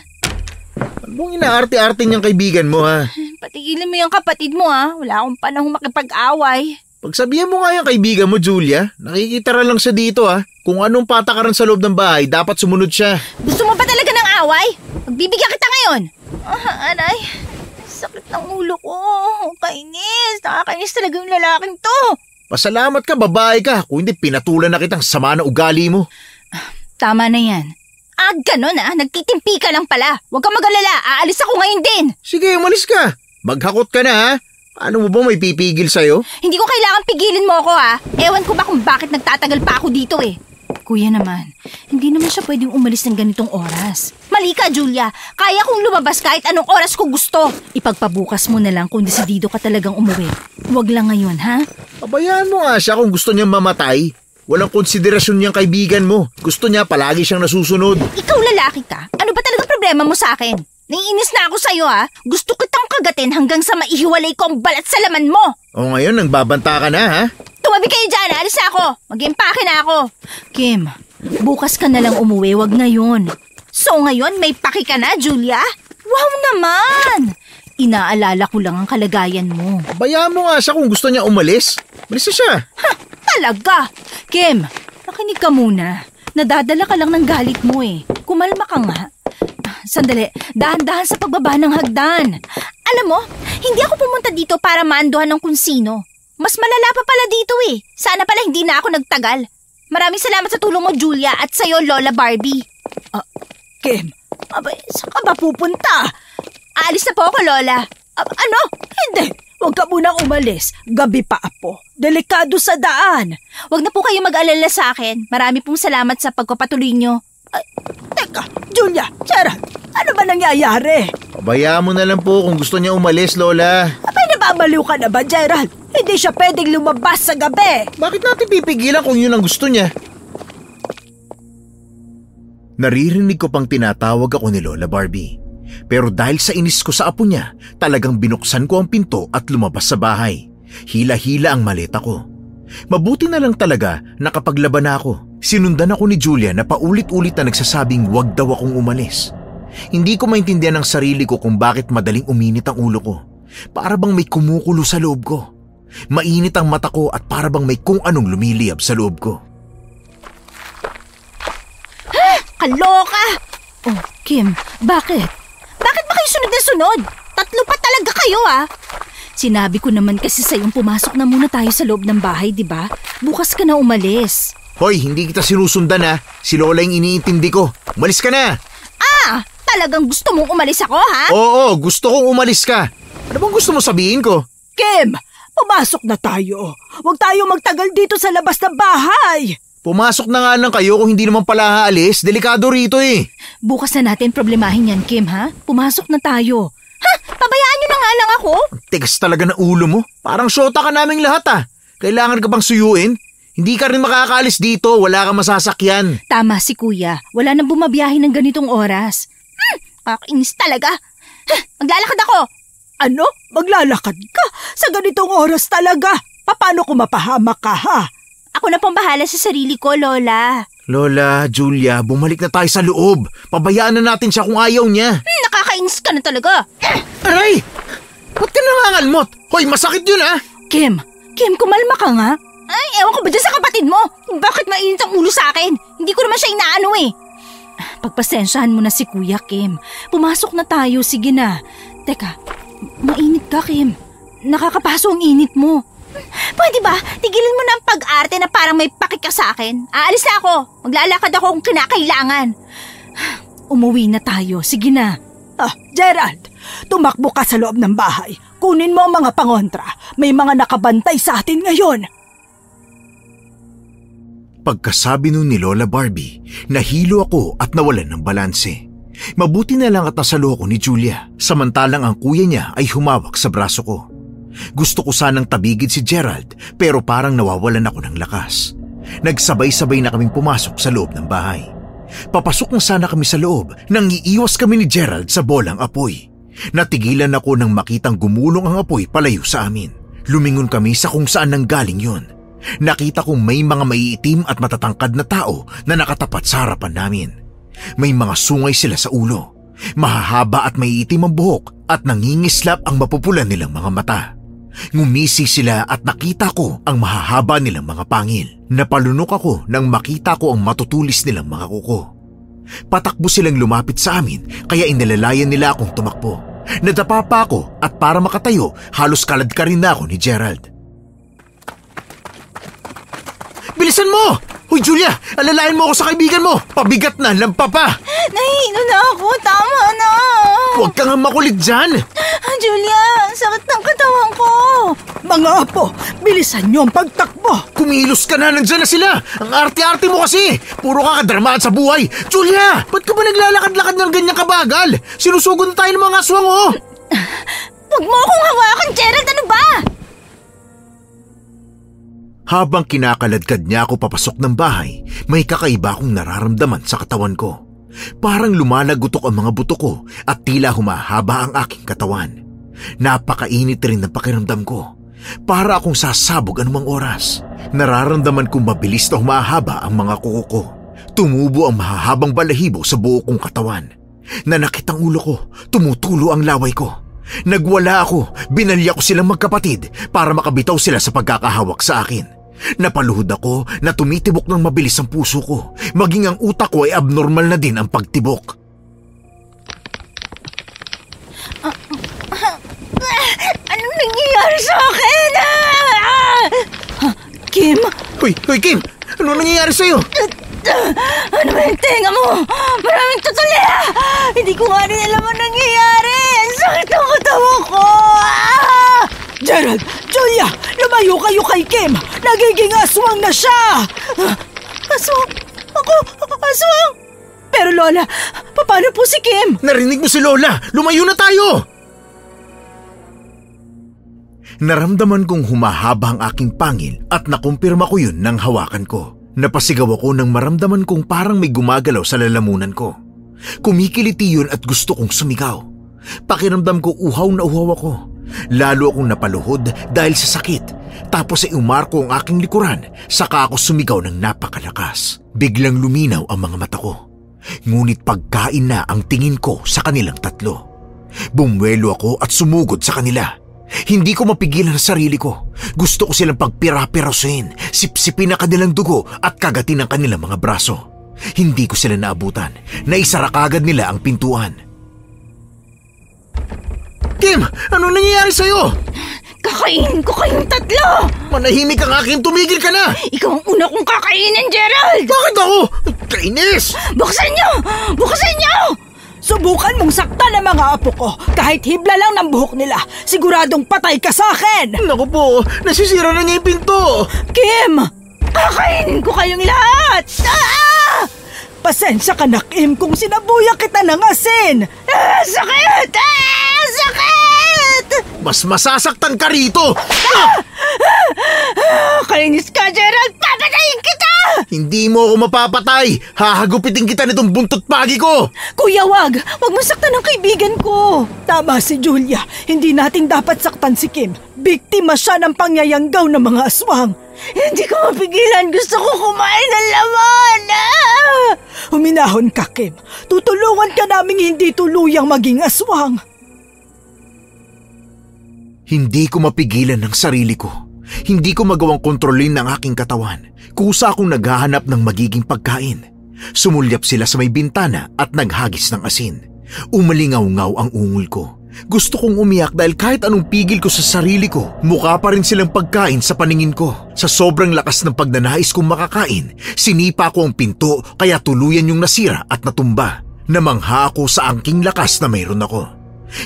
Anong inaarte-arte niyang kaibigan mo, ha? Patigilin mo yung kapatid mo, ha? Wala akong panahong makipag-away. Pagsabihan mo nga yung kaibigan mo, Julia. Nakikitara lang siya dito, ha? Kung anong patakaran sa loob ng bahay, dapat sumunod siya. Gusto mo ba talaga ng away? Magbibigyan kita ngayon. Aray, sakit ng ulo ko. Kainis. Nakakainis talaga yung lalaking to. Pasalamat ka, babae ka. Kung hindi, pinatulan na kitang sama na ugali mo. Tama na yan. Ganon nagtitimpi ka lang pala. Huwag kang mag-alala, aalis ako ngayon din. Sige, umalis ka. Maghakot ka na, ha? Ano mo ba may pipigil sa'yo? Hindi ko kailangan pigilin mo ako, ha? Ewan ko ba kung bakit nagtatagal pa ako dito eh. Kuya naman, hindi naman siya pwedeng umalis ng ganitong oras. Mali ka, Julia. Kaya kong lumabas kahit anong oras ko gusto. Ipagpabukas mo na lang kung desidido ka talagang umuwi. Huwag lang ngayon, ha? Pabayaan mo nga siya kung gusto niyang mamatay. Walang konsiderasyon niyang kaibigan mo. Gusto niya palagi siyang nasusunod. Ikaw lalaki ka? Ano ba talaga problema mo sa akin? Naiinis na ako sa'yo, ha? Gusto kitang kagatin hanggang sa maihiwalay ko ang balat sa laman mo. O ngayon, nang babanta ka na, ha? Tumabi kayo dyan, alis ako. Mag-impake na ako. Kim, bukas ka na lang umuwi, wag ngayon. So ngayon, may paki ka na, Julia? Wow naman! Inaalala ko lang ang kalagayan mo. Bayaan mo nga siya kung gusto niya umalis. Malis na siya. Talaga? Kim, nakinig ka muna. Nadadala ka lang ng galit mo eh. Kumalma ka nga. Sandali, dahan-dahan sa pagbaba ng hagdan. Alam mo, hindi ako pumunta dito para maanduhan ng kung sino. Mas malala pa pala dito eh. Sana pala hindi na ako nagtagal. Maraming salamat sa tulong mo, Julia, at sa'yo, Lola Barbie. Kim, saan ka ba pupunta? Aalis na po ako, Lola. Ano? Hindi. Huwag ka munang umalis. Gabi pa, Apo. Delikado sa daan. Huwag na po kayo mag-alala sa akin. Marami pong salamat sa pagpapatuloy nyo. Teka, Julia, Gerald, ano ba nangyayari? Pabayaan mo na lang po kung gusto niya umalis, Lola. Nababaliw ka na ba, Gerald? Hindi siya pwedeng lumabas sa gabi. Bakit natin pipigilan kung yun ang gusto niya? Naririnig ko pang tinatawag ako ni Lola Barbie. Pero dahil sa inis ko sa apo niya, talagang binuksan ko ang pinto at lumabas sa bahay. Hila-hila ang maleta ko. Mabuti na lang talaga nakapaglaban na ako. Sinundan ako ni Julia na paulit-ulit na nagsasabing wag daw akong umalis. Hindi ko maintindihan ang sarili ko kung bakit madaling uminit ang ulo ko. Para bang may kumukulo sa loob ko. Mainit ang mata ko at para bang may kung anong lumiliyab sa loob ko. Kaloka! Oh, Kim, bakit? Bakit ba kayo sunod na sunod? 3 pa talaga kayo Sinabi ko naman kasi sa'yong pumasok na muna tayo sa loob ng bahay, di ba? Bukas ka na umalis. Hoy, hindi kita sinusundan Si Lola yung iniintindi ko. Umalis ka na! Talagang gusto mong umalis ako, ha? Oo, gusto kong umalis ka. Ano bang gusto mo sabihin ko? Kim, pumasok na tayo. Huwag tayo magtagal dito sa labas ng bahay. Pumasok na nga lang kayo kung hindi naman pala aalis. Delikado rito Bukas na natin problemahin yan, Kim, ha? Pumasok na tayo. Pabayaan nyo na nga lang ako. Tigas talaga na ulo mo. Parang syota ka naming lahat Kailangan ka bang suyuin? Hindi ka rin makakaalis dito. Wala kang masasakyan. Tama si Kuya. Wala nang bumabiyahe ng ganitong oras. Kakainis talaga. Maglalakad ako. Ano? Maglalakad ka? Sa ganitong oras talaga? Paano kung mapahamak ka, ha? Ako na pong bahala sa sarili ko, Lola. Lola, Julia, bumalik na tayo sa loob. Pabayaan na natin siya kung ayaw niya. Nakakainis ka na talaga. Aray! Ba't ka nangangalmot? Hoy, masakit yun Kim, kumalma ka nga. Ay, ewan ko ba dyan sa kapatid mo? Bakit mainit ang ulo sa akin? Hindi ko naman siya inaano Pagpasensyahan mo na si Kuya, Kim. Pumasok na tayo, sige na. Teka, mainit ka, Kim. Nakakapaso ang init mo. Pwede ba? Tigilin mo na ang pag-arte na parang may pakik ka sa akin. Aalis na ako. Maglalakad ako kung kinakailangan. Umuwi na tayo, sige na. Gerald, tumakbo ka sa loob ng bahay. Kunin mo ang mga pangontra. May mga nakabantay sa atin ngayon. Pagkasabi nun ni Lola Barbie, nahilo ako at nawalan ng balanse. Mabuti na lang at nasalo ko ni Julia, samantalang ang kuya niya ay humawak sa braso ko. Gusto ko sanang tabigin si Gerald pero parang nawawalan ako ng lakas. Nagsabay-sabay na kaming pumasok sa loob ng bahay. Papasok na sana kami sa loob nang iiwas kami ni Gerald sa bolang apoy. Natigilan ako nang makitang gumulong ang apoy palayo sa amin. Lumingon kami sa kung saan nanggaling yun. Nakita kong may mga maiitim at matatangkad na tao na nakatapat sa harapan namin. May mga sungay sila sa ulo. Mahahaba at maiitim ang buhok at nangingislap ang mapupulan nilang mga mata. Ngumisi sila at nakita ko ang mahahaba nilang mga pangil. Napalunok ako nang makita ko ang matutulis nilang mga kuko. Patakbo silang lumapit sa amin kaya inilalayan nila akong tumakbo. Nadapa pa ako at para makatayo halos kalad ka rin na ako ni Gerald. Bilisan mo! Hoy Julia, alalayan mo ako sa kaibigan mo! Pabigat na, lampa pa! Nahihilo na ako, tama na! Huwag ka nga makulit dyan! Julia, ang sakit ng katawan ko! Mga apo, bilisan niyo ang pagtakbo! Kumilos ka na, nandyan na sila! Ang arte-arte mo kasi! Puro ka kadramaan sa buhay! Julia, ba't ka ba naglalakad-lakad ng ganyang kabagal? Sinusugod na tayo ng mga aswang Huwag mo akong hawakan, Gerald! Ano ba? Habang kinakaladkad niya ako papasok ng bahay, may kakaiba akong nararamdaman sa katawan ko. Parang lumalagutok ang mga buto ko at tila humahaba ang aking katawan. Napakainit rin ng pakiramdam ko. Para akong sasabog anumang oras. Nararamdaman kong mabilis na humahaba ang mga kuko ko. Tumubo ang mahahabang balahibo sa buo kong katawan. Nanakit ang ulo ko, tumutulo ang laway ko. Nagwala ako, binalya ko silang magkapatid para makabitaw sila sa pagkakahawak sa akin. Napaluhod ako na tumitibok ng mabilis ang puso ko. Maging ang utak ko ay abnormal na din ang pagtibok. Anong nangyayari sa akin? Kim? Hoy Kim! Ano nangyayari sa'yo? Ano ba yung tenga mo? Maraming tutuli! Hindi ko nga rin alam ang nangyayari! Ang sakit ng katawan ko! Gerald! Julia! Lumayo kayo kay Kim! Nagiging aswang na siya! Aswang? Ako? Aswang? Pero Lola, paano po si Kim? Narinig mo si Lola! Lumayo na tayo! Naramdaman kong humahaba ang aking pangil at nakumpirma ko yun nang hawakan ko. Napasigaw ako nang maramdaman kong parang may gumagalaw sa lalamunan ko. Kumikiliti yun at gusto kong sumigaw. Pakiramdam ko uhaw na uhaw ako. Lalo akong napaluhod dahil sa sakit. Tapos ay umarko ang aking likuran, saka ako sumigaw ng napakalakas. Biglang luminaw ang mga mata ko. Ngunit pagkain na ang tingin ko sa kanilang tatlo. Bumwelo ako at sumugod sa kanila. Hindi ko mapigilan ang sarili ko. Gusto ko silang pagpira-pirasohin, sipsipin ang kanilang dugo at kagatin ang kanilang mga braso. Hindi ko sila naabutan. Naisara kagad nila ang pintuan. Kim, anong nangyayari sa'yo? Kakainin ko kayong tatlo! Manahimik ang aking, tumigil ka na! Ikaw ang una kong kakainin, Gerald! Bakit ako? Kainis! Buksan niyo! Buksan niyo! Subukan mong saktan ang mga apo ko. Kahit hibla lang ng buhok nila, siguradong patay ka sa akin! Naku po, nasisira na niya yung pinto! Kim! Kakainin ko kayong lahat! Pasensya ka na, Kim, kung sinabuyan kita ng asin! Sakit! Sakit! Mas masasaktan ka rito! Kainis ka, Gerald! Papatayin kita! Hindi mo ako mapapatay! Hahagupitin kita nitong buntot pagi ko! Kuya, wag mo saktan ang kaibigan ko. Tama si Julia, hindi natin dapat saktan si Kim. Biktima siya ng pangyayanggaw ng mga aswang. Hindi ko mapigilan. Gusto ko kumain ng laman. Huminahon ka, Kim. Tutulungan ka naming hindi tuluyang maging aswang. Hindi ko mapigilan ng sarili ko. Hindi ko magawang kontrolin ng aking katawan. Kusa akong naghahanap ng magiging pagkain. Sumulyap sila sa may bintana at naghagis ng asin. Umalingaw-ngaw ang ungol ko. Gusto kong umiyak dahil kahit anong pigil ko sa sarili ko, mukha pa rin silang pagkain sa paningin ko. Sa sobrang lakas ng pagnanais kong makakain, sinipa ko ang pinto kaya tuluyan yung nasira at natumba. Namangha ako sa angking lakas na mayroon ako.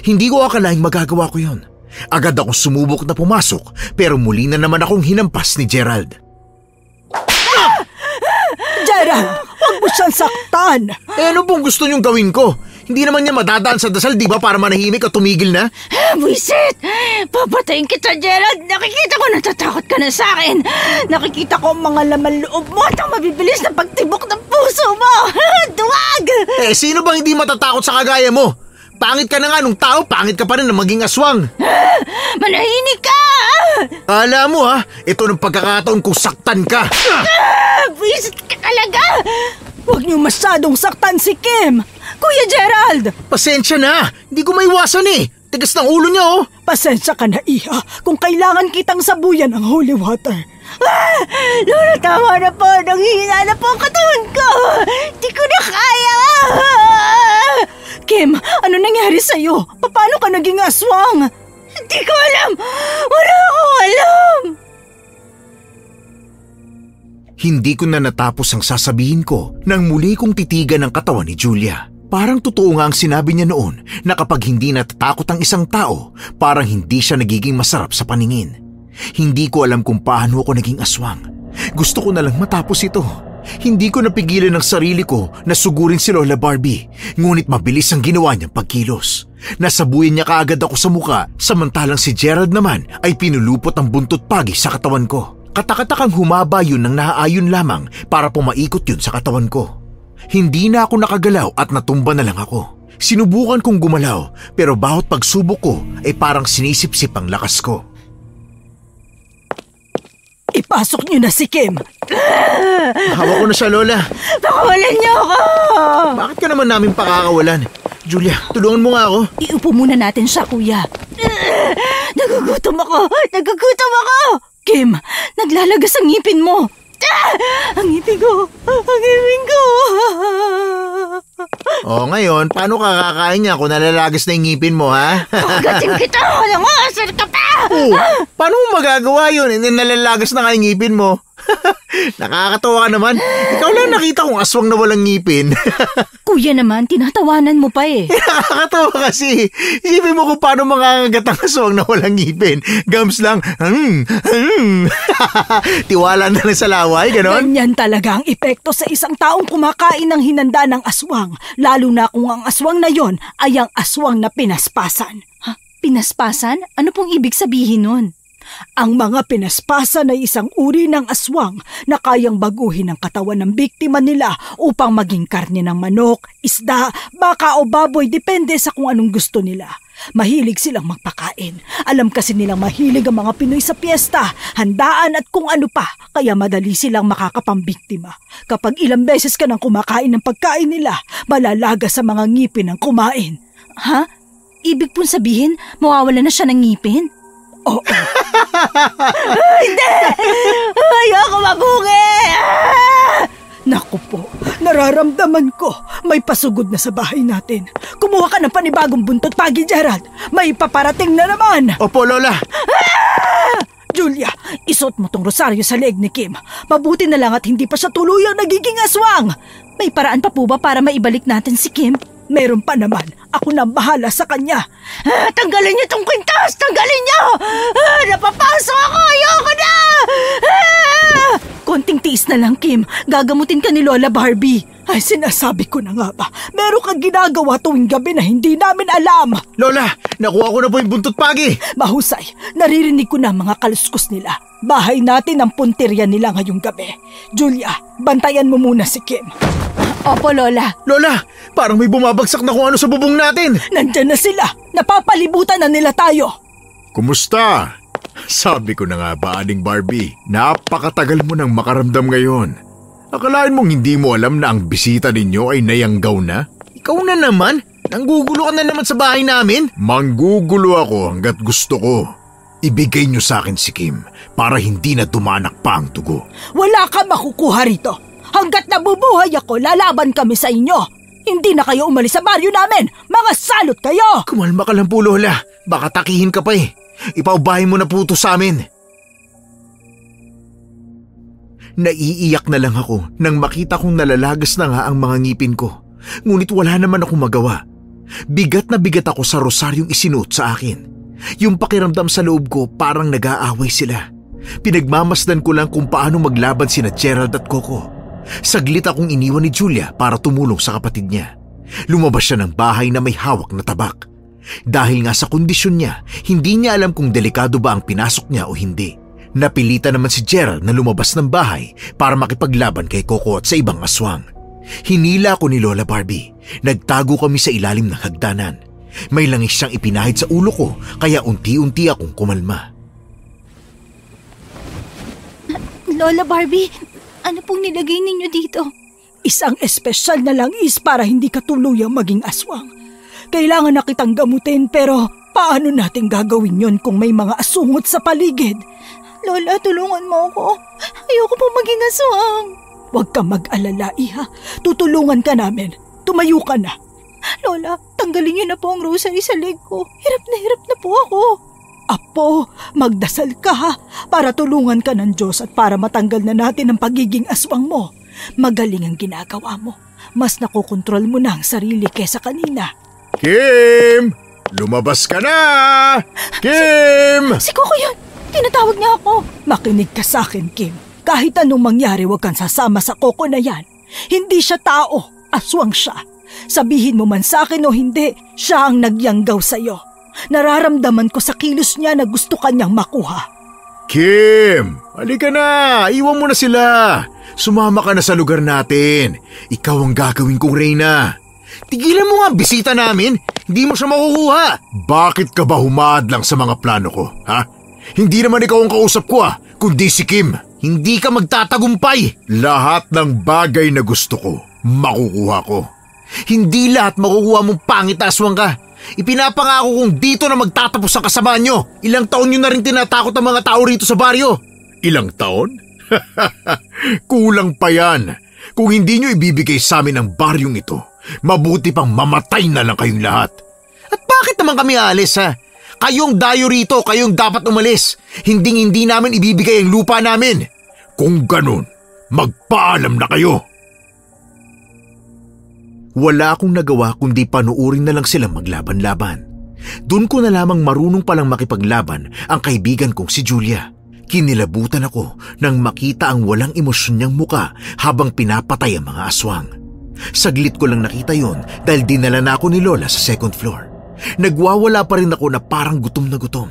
Hindi ko akalaing magagawa ko yon. Agad akong sumubok na pumasok pero muli na naman akong hinampas ni Gerald. Gerald, huwag mo siyang saktan. Ano pong gusto niyong gawin ko? Hindi naman niya madadaan sa dasal, di ba, para manahimik at tumigil na? Buisit! Papatayin kita, Gerald! Nakikita ko natatakot ka na sa akin! Nakikita ko ang mga laman loob mo at ang mabibilis na pagtibok ng puso mo! Duwag! Sino bang hindi matatakot sa kagaya mo? Pangit ka na nga nung tao, pangit ka pa rin na maging aswang. Manahimik ka! Alam mo ito ng pagkakataon kung saktan ka. Buisit ka talaga! Huwag niyo masyadong saktan si Kim. Kuya Gerald! Pasensya na, hindi ko maiwasan Tigas ng ulo niya Pasensya ka na, Iha, kung kailangan kitang sabuyan ng holy water. Lola, tama na po. Nanghihina na po ang katawan ko. Di ko na kaya. Kim, ano nangyari sa'yo? Paano ka naging aswang? Di ko alam. Wala akong alam. Hindi ko na natapos ang sasabihin ko nang muli kong titigan ang katawan ni Julia. Parang totoo nga ang sinabi niya noon na kapag hindi natatakot ang isang tao, parang hindi siya nagiging masarap sa paningin. Hindi ko alam kung paano ako naging aswang. Gusto ko na lang matapos ito. Hindi ko napigilan ang sarili ko na sugurin si Lola Barbie, ngunit mabilis ang ginawa niyang pagkilos. Nasabuyan niya kaagad ako sa muka, samantalang si Gerald naman ay pinulupot ang buntot pagi sa katawan ko. Katakatakang humaba yun ng naaayon lamang para pumaikot yun sa katawan ko. Hindi na ako nakagalaw at natumba na lang ako. Sinubukan kong gumalaw pero bawat pagsubok ko ay parang sinisipsip ang lakas ko. Ipasok niyo na si Kim. Hawak ko na siya, Lola. Pakawalan niyo ako. Bakit ka naman namin pakakawalan? Julia, tulungan mo nga ako. Iupo muna natin siya, kuya. Nagugutom ako. Nagugutom ako. Kim, naglalagas ang ngipin mo. Ang ngipin ko. Ang ngipin ko. Ngayon, paano ka kakain niya kung nalalagas na yung ngipin mo, ha? Pagatin kita. Walang asar ka pa. Paano mo magagawa yun? Hindi nalalagas na nga yung ngipin mo. Nakakatawa ka naman. Ikaw lang nakita kong aswang na walang ngipin. Kuya naman, tinatawanan mo pa Nakakatawa kasi. Isipin mo kung paano mangangagat ang aswang na walang ngipin. Gums lang. Tiwala na lang sa laway, ganon? Ganyan talaga ang epekto sa isang taong kumakain ng hinanda ng aswang. Lalo na kung ang aswang na yon ay ang aswang na pinaspasan. Ha? Pinaspasan? Ano pong ibig sabihin nun? Ang mga pinaspasan ay isang uri ng aswang na kayang baguhin ang katawan ng biktima nila upang maging karne ng manok, isda, baka o baboy, depende sa kung anong gusto nila. Mahilig silang magpakain. Alam kasi nilang mahilig ang mga Pinoy sa piyesta, handaan at kung ano pa, kaya madali silang makakapambiktima. Kapag ilang beses ka nang kumakain ng pagkain nila, malalaga sa mga ngipin ng kumain. Ha? Ibig pong sabihin, mawawala na siya ng ngipin? Oo. Hindi! Ayoko mabungi! Naku po, nararamdaman ko. May pasugod na sa bahay natin. Kumuha ka ng panibagong buntot, Pagi Gerald. May paparating na naman. Opo, Lola. Julia, isuot mo tong rosaryo sa leeg ni Kim. Mabuti na lang at hindi pa siya tuluyang nagiging aswang. May paraan pa po ba para maibalik natin si Kim? Meron pa naman. Ako na bahala sa kanya. Tanggalin niyo tong kwintas! Tanggalin niyo! Napapasok ako! Ayoko na! Konting tiis na lang, Kim. Gagamutin ka ni Lola Barbie. Ay, sinasabi ko na nga ba, meron kang ginagawa tuwing gabi na hindi namin alam. Lola, nakuha ko na po yung buntot, Pagi. Mahusay, naririnig ko na ang mga kaluskos nila. Bahay natin ang puntirya nila ngayong gabi. Julia, bantayan mo muna si Kim. Opo, Lola. Lola, parang may bumabagsak na kung ano sa bubong natin. Nandyan na sila. Napapalibutan na nila tayo. Kumusta? Sabi ko na nga ba, Aling Barbie, napakatagal mo nang makaramdam ngayon. Akalain mong hindi mo alam na ang bisita ninyo ay nayanggaw na? Ikaw na naman? Nanggugulo ka na naman sa bahay namin? Manggugulo ako hanggat gusto ko. Ibigay niyo sa akin si Kim para hindi na dumanak pa ang tugo. Wala ka makukuha rito. Hanggat nabubuhay ako, lalaban kami sa inyo. Hindi na kayo umalis sa baryo namin. Mga salot kayo! Kumalma ka lang po, Lola. Baka takihin ka pa eh. Ipaubahin mo na po ito sa amin. Naiiyak na lang ako nang makita kong nalalagas na nga ang mga ngipin ko. Ngunit wala naman akong magawa. Bigat na bigat ako sa rosaryong isinuot sa akin. Yung pakiramdam sa loob ko parang nag-aaway sila. Pinagmamasdan ko lang kung paano maglaban sina Gerald at Coco. Saglit akong iniwan ni Julia para tumulong sa kapatid niya. Lumabas siya ng bahay na may hawak na tabak. Dahil nga sa kondisyon niya, hindi niya alam kung delikado ba ang pinasok niya o hindi. Napilitan naman si Gerald na lumabas ng bahay para makipaglaban kay Coco at sa ibang aswang. Hinila ko ni Lola Barbie. Nagtago kami sa ilalim ng hagdanan. May langis siyang ipinahid sa ulo ko kaya unti-unti akong kumalma. Lola Barbie, ano pong nilagay ninyo dito? Isang espesyal na langis para hindi ka tuluyang maging aswang. Kailangan na kitang gamutin pero paano natin gagawin yon kung may mga asungot sa paligid? Lola, tulungan mo ako. Ayoko pong maging aswang. Huwag kang mag-alala, Iha. Tutulungan ka namin. Tumayo ka na. Lola, tanggalin niyo na po ang rosary sa leg ko. Hirap na po ako. Apo, magdasal ka ha, para tulungan ka ng Diyos at para matanggal na natin ang pagiging aswang mo. Magaling ang ginagawa mo. Mas nakokontrol mo na ang sarili kesa kanina. Kim! Lumabas ka na! Kim! Si Coco yun! Tinatawag niya ako. Makinig ka sa akin, Kim. Kahit anong mangyari, huwag kang sasama sa Coco na yan. Hindi siya tao, aswang siya. Sabihin mo man sa akin o hindi, siya ang nagyanggaw sa'yo. Nararamdaman ko sa kilos niya na gusto kanyang makuha. Kim! Halika na! Iwan mo na sila! Sumama ka na sa lugar natin. Ikaw ang gagawin kong reyna. Tigilan mo nga bisita namin. Hindi mo siya makukuha. Bakit ka ba humadlang sa mga plano ko, ha? Hindi naman ikaw ang kausap ko, kundi si Kim. Hindi ka magtatagumpay. Lahat ng bagay na gusto ko, makukuha ko. Hindi lahat makukuha mong pangit aswang ka. Ipinapangako kong dito na magtatapos ang kasamaan nyo. Ilang taon nyo na rin tinatakot ang mga tao rito sa baryo. Ilang taon? Kulang pa yan. Kung hindi nyo ibibigay sa amin ang baryong ito, mabuti pang mamatay na lang kayong lahat. At bakit naman kami alis, ha? Kayong dayo rito, kayong dapat umalis. Hinding-hindi namin ibibigay ang lupa namin. Kung ganun, magpaalam na kayo. Wala akong nagawa kundi panuurin na lang silang maglaban-laban. Doon ko na lamang marunong palang makipaglaban ang kaibigan kong si Julia. Kinilabutan ako nang makita ang walang emosyon niyang muka habang pinapatay ang mga aswang. Saglit ko lang nakita yon dahil dinala na ako ni Lola sa second floor. Nagwawala pa rin ako na parang gutom na gutom.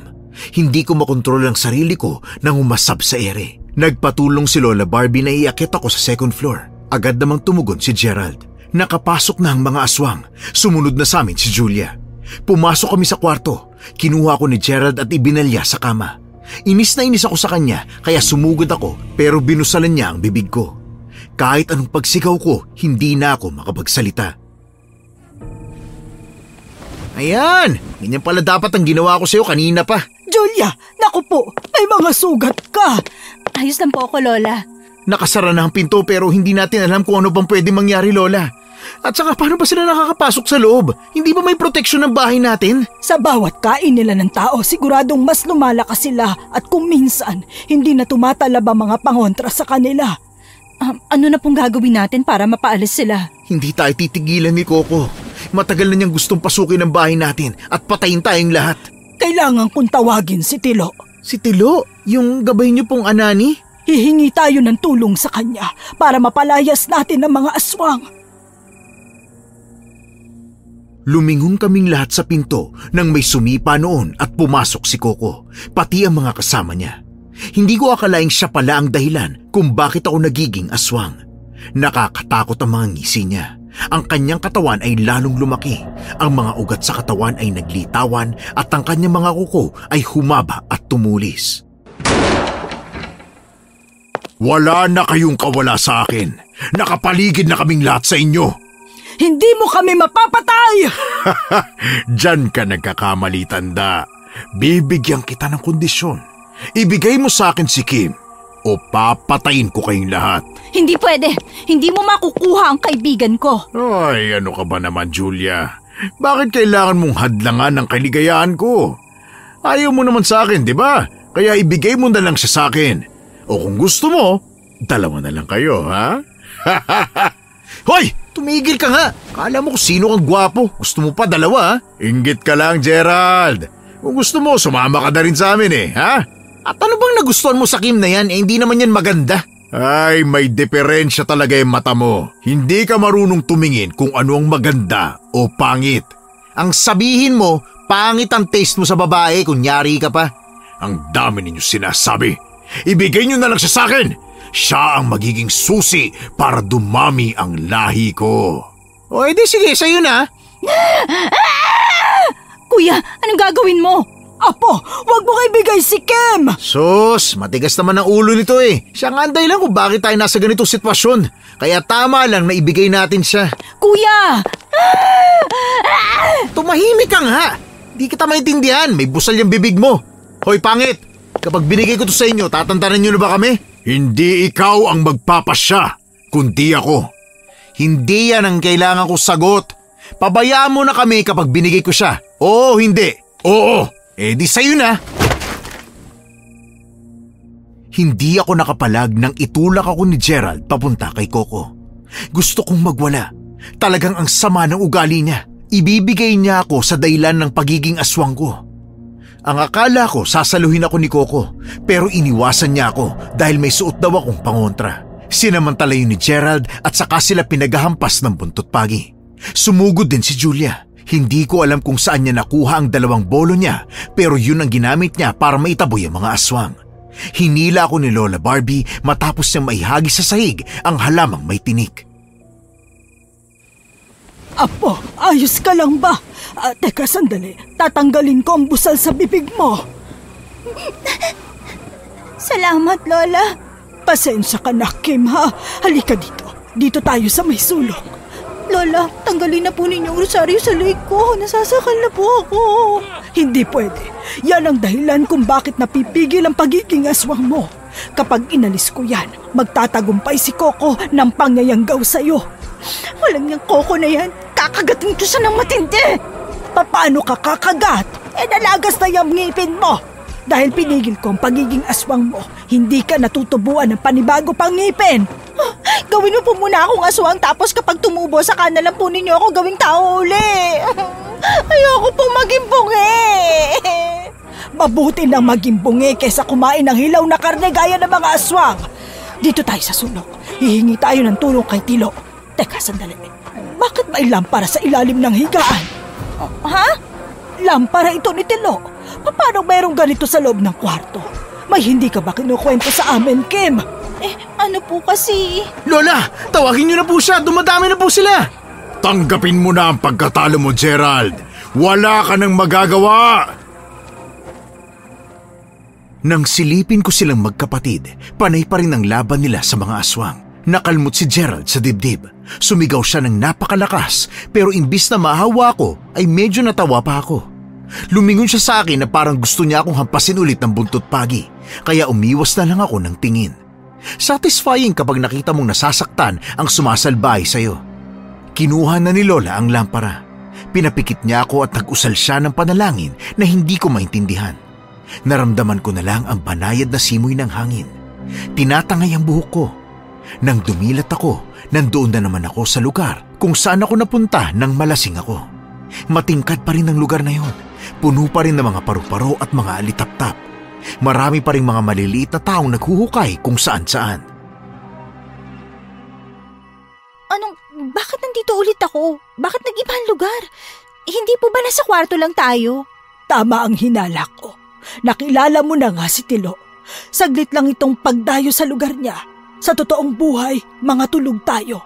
Hindi ko makontrol ang sarili ko nang umasab sa ere. Nagpatulong si Lola Barbie na iakyat ako sa second floor. Agad namang tumugon si Gerald. Nakapasok na ang mga aswang. Sumunod na sa amin si Julia. Pumasok kami sa kwarto. Kinuha ko ni Gerald at ibinalya sa kama. Inis na inis ako sa kanya kaya sumugod ako pero binusalan niya ang bibig ko. Kahit anong pagsigaw ko, hindi na ako makapagsalita. Ayan, ganyan pala dapat ang ginawa ko sa'yo kanina pa. Julia, naku po, may mga sugat ka. Ayos lang po ako, Lola. Nakasara na ang pinto pero hindi natin alam kung ano bang pwede mangyari, Lola. At saka paano ba sila nakakapasok sa loob? Hindi ba may proteksyon ng bahay natin? Sa bawat kain nila ng tao, siguradong mas lumalakas sila at kung minsan, hindi na tumatalab ang mga pangontra sa kanila. Ano na pong gagawin natin para mapaalis sila? Hindi tayo titigilan ni Coco. Matagal na niyang gustong pasukin ang bahay natin at patayin tayong lahat. Kailangan kong tawagin si Tilo. Si Tilo? Yung gabay niyo pong anani? Hihingi tayo ng tulong sa kanya para mapalayas natin ang mga aswang. Lumingon kaming lahat sa pinto nang may sumipa noon at pumasok si Coco, pati ang mga kasama niya. Hindi ko akalaing siya pala ang dahilan kung bakit ako nagiging aswang. Nakakatakot ang mga ngisi niya. Ang kanyang katawan ay lalong lumaki. Ang mga ugat sa katawan ay naglitawan at ang kanyang mga kuko ay humaba at tumulis. Wala na kayong kawala sa akin. Nakapaligid na kaming lahat sa inyo. Hindi mo kami mapapatay! Diyan ka nagkakamali, tanda. Bibigyan kita ng kondisyon. Ibigay mo sa akin si Kim o papatayin ko kayong lahat. Hindi pwede. Hindi mo makukuha ang kaibigan ko. Ay, ano ka ba naman, Julia? Bakit kailangan mong hadlangan ang kaligayahan ko? Ayaw mo naman sa akin, di ba? Kaya ibigay mo na lang siya sa akin. O kung gusto mo, dalawa na lang kayo, ha? Hoy! Tumigil ka nga! Kala mo kung sino kang gwapo. Gusto mo pa dalawa, ha? Inggit ka lang, Gerald. Kung gusto mo, sumama ka na rin sa amin, ha? At ano bang nagustuhan mo sa Kim na yan? Hindi naman yan maganda. Ay, may diferensya talaga yung mata mo. Hindi ka marunong tumingin kung ano ang maganda o pangit. Ang sabihin mo, pangit ang taste mo sa babae, kunyari ka pa. Ang dami ninyo sinasabi. Ibigay nyo na lang siya sa akin. Siya ang magiging susi para dumami ang lahi ko. O edi sige, sa'yo na. Kuya, anong gagawin mo? Apo, wag mo ibigay si Kim! Sus, matigas naman ang ulo nito eh. Siya nga ang dahilan kung bakit tayo nasa ganitong sitwasyon. Kaya tama lang na ibigay natin siya. Kuya! Tumahimik ka nga. Di kita maintindihan, may busal yung bibig mo. Hoy pangit, kapag binigay ko to sa inyo, tatantanan nyo na ba kami? Hindi ikaw ang magpapasya, kundi ako. Hindi yan ang kailangan ko sagot. Pabayaan mo na kami kapag binigay ko siya. Oo, hindi. Oo. Eh di sa'yo na. Hindi ako nakapalag nang itulak ako ni Gerald papunta kay Coco. Gusto kong magwala. Talagang ang sama ng ugali niya. Ibibigay niya ako sa dahilan ng pagiging aswang ko. Ang akala ko sasaluhin ako ni Coco, pero iniwasan niya ako dahil may suot daw akong pangontra. Sinamantala yun ni Gerald at saka sila pinaghahampas ng buntot pagi. Sumugod din si Julia. Hindi ko alam kung saan niya nakuha ang 2 bolo niya, pero yun ang ginamit niya para maitaboy ang mga aswang. Hinila ako ni Lola Barbie matapos niyang maihagi sa sahig ang halamang may tinik. Apo, ayos ka lang ba? Teka, sandali. Tatanggalin ko ang busal sa bibig mo. Salamat, Lola. Pasensya ka na, Kim, ha? Halika dito. Dito tayo sa may sulok. Lola, tanggalin na po ninyo ang rosaryo sa leg ko. Nasasakal na po ako. Hindi pwede. Yan ang dahilan kung bakit napipigil ang pagiging aswang mo. Kapag inalis ko yan, magtatagumpay si Coco ng pangyayanggaw sa'yo. Walang yung Coco na yan. Kakagatin ko siya ng matindi. Paano ka kakagat? Nalagas na yung ngipin mo. Dahil pinigil ko ang pagiging aswang mo, hindi ka natutubuan ng panibago pang ngipin. Gawin mo po muna akong aswang tapos kapag tumubo, saka na lang po ninyo ako gawing tao uli. Ayoko pong maging bungi. Mabuti nang maging bungi kaysa kumain ng hilaw na karne gaya ng mga aswang. Dito tayo sa sulok. Hihingi tayo ng tulong kay Tilo. Teka, sandali. Bakit may lampara sa ilalim ng higaan? Ha? Lampara ito ni Tilo. Paano mayroong ganito sa loob ng kwarto? May hindi ka ba kinukwento sa amin, Kim? Ano po kasi? Lola, tawagin niyo na po siya. Dumadami na po sila. Tanggapin mo na ang pagkatalo mo, Gerald. Wala ka nang magagawa. Nang silipin ko silang magkapatid, panay pa rin ang laban nila sa mga aswang. Nakalmot si Gerald sa dibdib. Sumigaw siya ng napakalakas, pero imbis na mahawa ko, ay medyo natawa pa ako. Lumingon siya sa akin na parang gusto niya akong hampasin ulit ng buntot pagi, kaya umiwas na lang ako ng tingin. Satisfying kapag nakita mong nasasaktan ang sumasalbahay sa'yo. Kinuha na ni Lola ang lampara. Pinapikit niya ako at nag-usal siya ng panalangin na hindi ko maintindihan. Naramdaman ko na lang ang banayad na simoy ng hangin. Tinatangay ang buhok ko. Nang dumilat ako, nandoon na naman ako sa lugar kung saan ako napunta nang malasing ako. Matingkad pa rin ang lugar na yon. Puno pa rin ng mga paru-paro at mga alitap-tap. Marami pa rin mga maliliit na taong naghuhukay kung saan-saan. Bakit nandito ulit ako? Bakit nag-iba ang lugar? Hindi po ba nasa kwarto lang tayo? Tama ang hinala ko. Nakilala mo na nga si Tilo. Saglit lang itong pagdayo sa lugar niya. Sa totoong buhay, mga tulog tayo.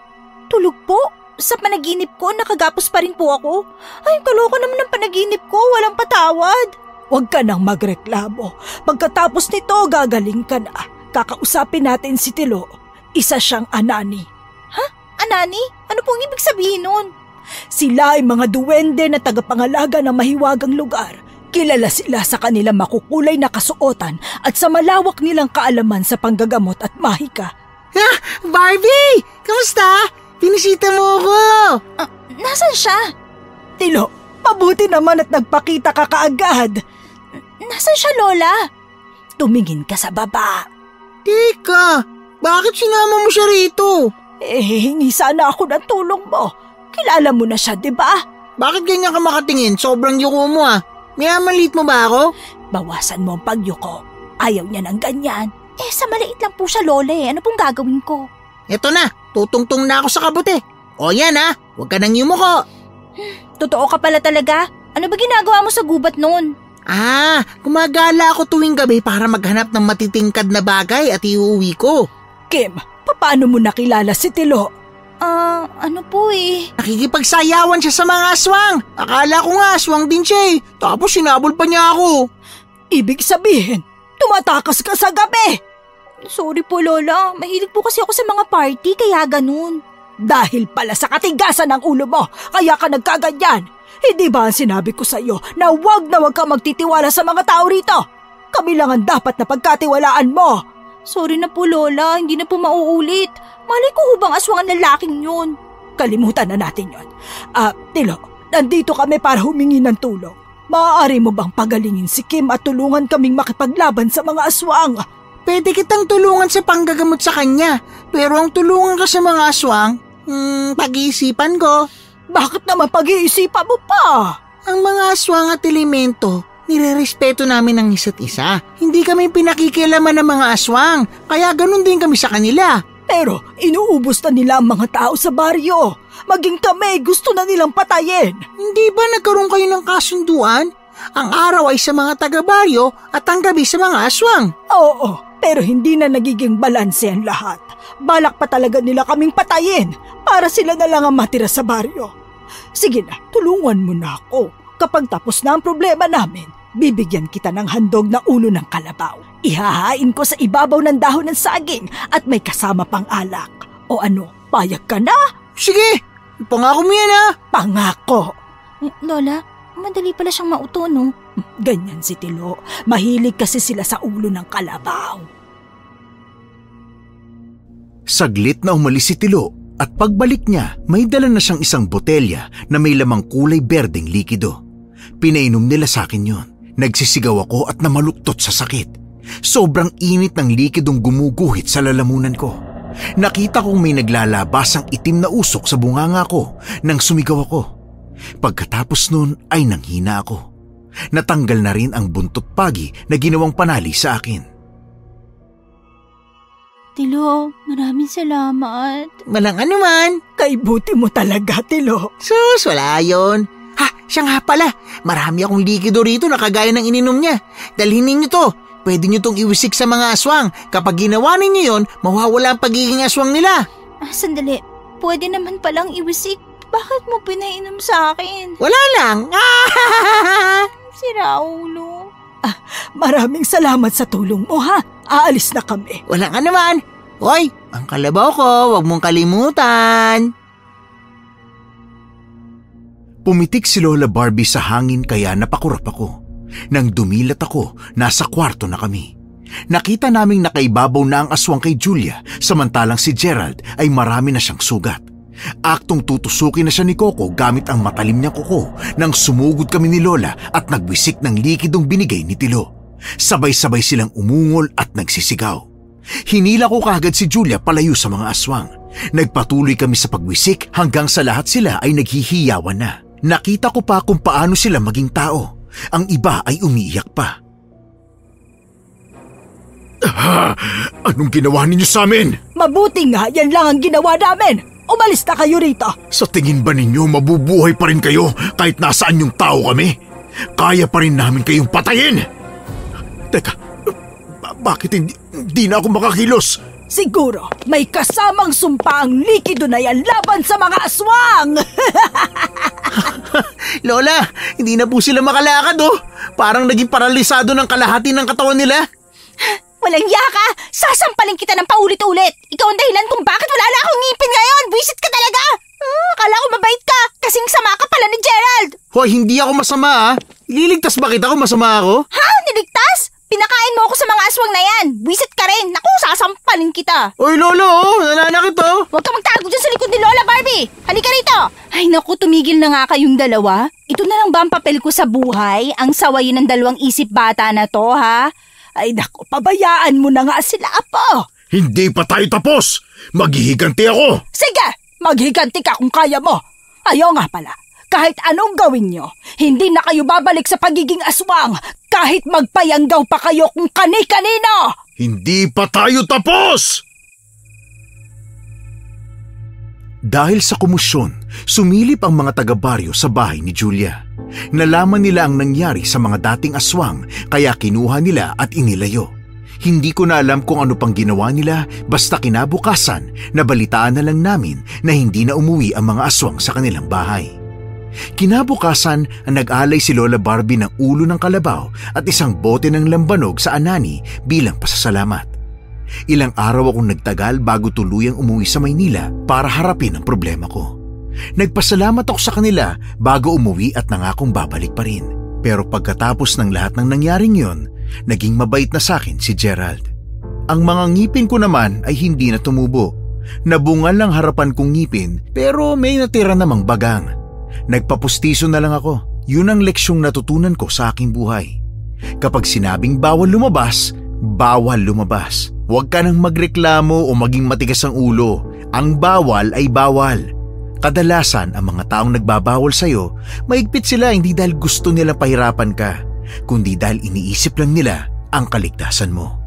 Tulog po? Sa panaginip ko, nakagapos pa rin po ako. Ay, kaloko naman ang panaginip ko, walang patawad. Huwag ka nang magreklamo. Pagkatapos nito, gagaling ka na. Kakausapin natin si Tilo. Isa siyang anani. Ha? Anani? Ano pong ibig sabihin nun? Sila ay mga duwende na tagapangalaga ng mahiwagang lugar. Kilala sila sa kanilang makukulay na kasuotan at sa malawak nilang kaalaman sa panggagamot at mahika. Ah, Barbie! Kamusta? Pinisita mo ako! Nasaan siya? Tilo, mabuti naman at nagpakita ka kaagad. Nasaan siya, Lola? Tumingin ka sa baba. Teka, bakit sinama mo siya rito? Hingi sana ako ng tulong mo. Kilala mo na siya, di ba? Bakit ganyan ka makatingin? Sobrang yuko mo ah. Minamalit mo ba ako? Bawasan mo ang pagyuko. Ayaw niya ng ganyan. Sa maliit lang po siya, Lola Ano pong gagawin ko? Eto na, tutungtong na ako sa kabuti. O yan ah, huwag ka nang yumuko. Totoo ka pala talaga? Ano ba ginagawa mo sa gubat noon? Gumagala ako tuwing gabi para maghanap ng matitingkad na bagay at iuwi ko. Kim, paano mo nakilala si Tilo? Ano po Nakikipagsayawan siya sa mga aswang. Akala ko nga aswang din siya Tapos sinabol pa niya ako. Ibig sabihin, tumatakas ka sa gabi. Sorry po, Lola. Mahilig po kasi ako sa mga party, kaya ganun. Dahil pala sa katigasan ng ulo mo, kaya ka nagkaganyan. Hindi ba ang sinabi ko sa iyo na huwag ka magtitiwala sa mga tao rito? Kami lang ang dapat na pagkatiwalaan mo. Sorry na po, Lola. Hindi na po mauulit. Malay ko hubang aswang ang lalaking yun. Kalimutan na natin yun. Tilo, nandito kami para humingi ng tulong. Maaari mo bang pagalingin si Kim at tulungan kaming makipaglaban sa mga aswang? Pwede kitang tulungan sa panggagamot sa kanya. Pero ang tulungan ka sa mga aswang, pag-iisipan ko. Bakit naman pag-iisipan mo pa? Ang mga aswang at elemento, nire-respeto namin ang isa't isa. Hindi kami pinakikialaman ng mga aswang, kaya ganun din kami sa kanila. Pero inuubos na nila ang mga tao sa baryo. Maging kami gusto na nilang patayin. Hindi ba nagkaroon kayo ng kasunduan? Ang araw ay sa mga taga-baryo at ang gabi sa mga aswang. Oo, pero hindi na nagiging balanse ang lahat. Balak pa talaga nila kaming patayin para sila na lang ang matira sa baryo. Sige na, tulungan mo na ako. Kapag tapos na ang problema namin, bibigyan kita ng handog na ulo ng kalabaw. Ihahain ko sa ibabaw ng dahon ng saging at may kasama pang alak. O ano, payag ka na? Sige, pangako mo yan Pangako. Lola, madali pala siyang mauto, no? Ganyan si Tilo. Mahilig kasi sila sa ulo ng kalabaw. Saglit na umalis si Tilo at pagbalik niya, may dala na siyang isang botelya na may lamang kulay berdeng likido. Pinainom nila sa akin yon. Nagsisigaw ako at namaluktot sa sakit. Sobrang init ng likidong gumuguhit sa lalamunan ko. Nakita kong may naglalabasang itim na usok sa bunganga ko nang sumigaw ako. Pagkatapos nun ay nanghina ako. Natanggal na rin ang buntot pagi na ginawang panali sa akin. Tilo, maraming salamat. Walang anuman. Kay buti mo talaga, Tilo. Sus, wala yun. Siya nga pala. Marami akong likido rito na kagaya ng ininom niya. Dalhin ninyo to. Pwede nyo tong iwisik sa mga aswang. Kapag ginawa ninyo yon, mawawala ang pagiging aswang nila. Sandali. Pwede naman palang iwisik. Bakit mo pinainom sa akin? Wala lang. Si Raulo. Maraming salamat sa tulong mo, ha? Aalis na kami. Walang anuman. Hoy, ang kalabaw ko, huwag mong kalimutan. Pumitik si Lola Barbie sa hangin kaya napakurap ako. Nang dumilat ako, nasa kwarto na kami. Nakita naming nakaibabaw na ang aswang kay Julia, samantalang si Gerald ay marami na siyang sugat. Aktong tutusukin na siya ni Coco gamit ang matalim niyang kuko nang sumugod kami ni Lola at nagwisik ng likidong binigay ni Tilo. Sabay-sabay silang umungol at nagsisigaw. Hinila ko kaagad si Julia palayo sa mga aswang. Nagpatuloy kami sa pagwisik hanggang sa lahat sila ay naghihiyawan na. Nakita ko pa kung paano sila maging tao. Ang iba ay umiiyak pa. Anong ginawa ninyo sa amin? Mabuti nga, yan lang ang ginawa namin. Umalis na kayo rito. Sa tingin ba ninyo mabubuhay pa rin kayo kahit nasaan yung tao kami? Kaya pa rin namin kayong patayin. Teka, bakit hindi na ako makakilos? Siguro may kasamang sumpa ang likido na yan laban sa mga aswang. Lola, hindi na po sila makalakad oh. Parang naging paralisado ng kalahati ng katawan nila. Walang yaka! Sasampalin kita ng paulit-ulit! Ikaw ang dahilan kung bakit wala na akong ngipin ngayon! Buisit ka talaga! Akala ko mabait ka! Kasing sama ka pala ni Gerald! Hoy, hindi ako masama ah. Ililigtas ba kita kung masama ako? Ha? Niligtas? Pinakain mo ako sa mga aswang na yan! Buisit ka rin! Naku, sasampalin kita! Oy, Lolo, nananakit oh! Huwag ka magtago dyan sa likod ni Lola Barbie! Halika rito! Ay naku, tumigil na nga kayong dalawa. Ito na lang ba ang papel ko sa buhay? Ang sawayin ng dalawang isip bata na to, ha? Ay naku, pabayaan mo na nga sila, Apo. Hindi pa tayo tapos! Maghihiganti ako! Sige, maghiganti ka kung kaya mo. Ayaw nga pala, kahit anong gawin nyo, hindi na kayo babalik sa pagiging aswang kahit magpayanggaw pa kayo kung kani-kanino. Hindi pa tayo tapos! Dahil sa komusyon, sumilip ang mga taga-baryo sa bahay ni Julia. Nalaman nila ang nangyari sa mga dating aswang kaya kinuha nila at inilayo. Hindi ko na alam kung ano pang ginawa nila basta kinabukasan nabalitaan na lang namin na hindi na umuwi ang mga aswang sa kanilang bahay. Kinabukasan nag-alay si Lola Barbie ng ulo ng kalabaw at isang bote ng lambanog sa anani bilang pasasalamat. Ilang araw akong nagtagal bago tuluyang umuwi sa Maynila para harapin ang problema ko. Nagpasalamat ako sa kanila bago umuwi at nangakong babalik pa rin. Pero pagkatapos ng lahat ng nangyaring yon, naging mabait na sa akin si Gerald. Ang mga ngipin ko naman ay hindi na tumubo. Nabungal lang harapan kong ngipin pero may natira namang bagang. Nagpapustiso na lang ako. Yun ang leksyong natutunan ko sa aking buhay. Kapag sinabing bawal lumabas, bawal lumabas. Huwag ka nang magreklamo o maging matigas ang ulo. Ang bawal ay bawal. Kadalasan ang mga taong nagbabawal sa'yo, maigpit sila hindi dahil gusto nilang pahirapan ka, kundi dahil iniisip lang nila ang kaligtasan mo.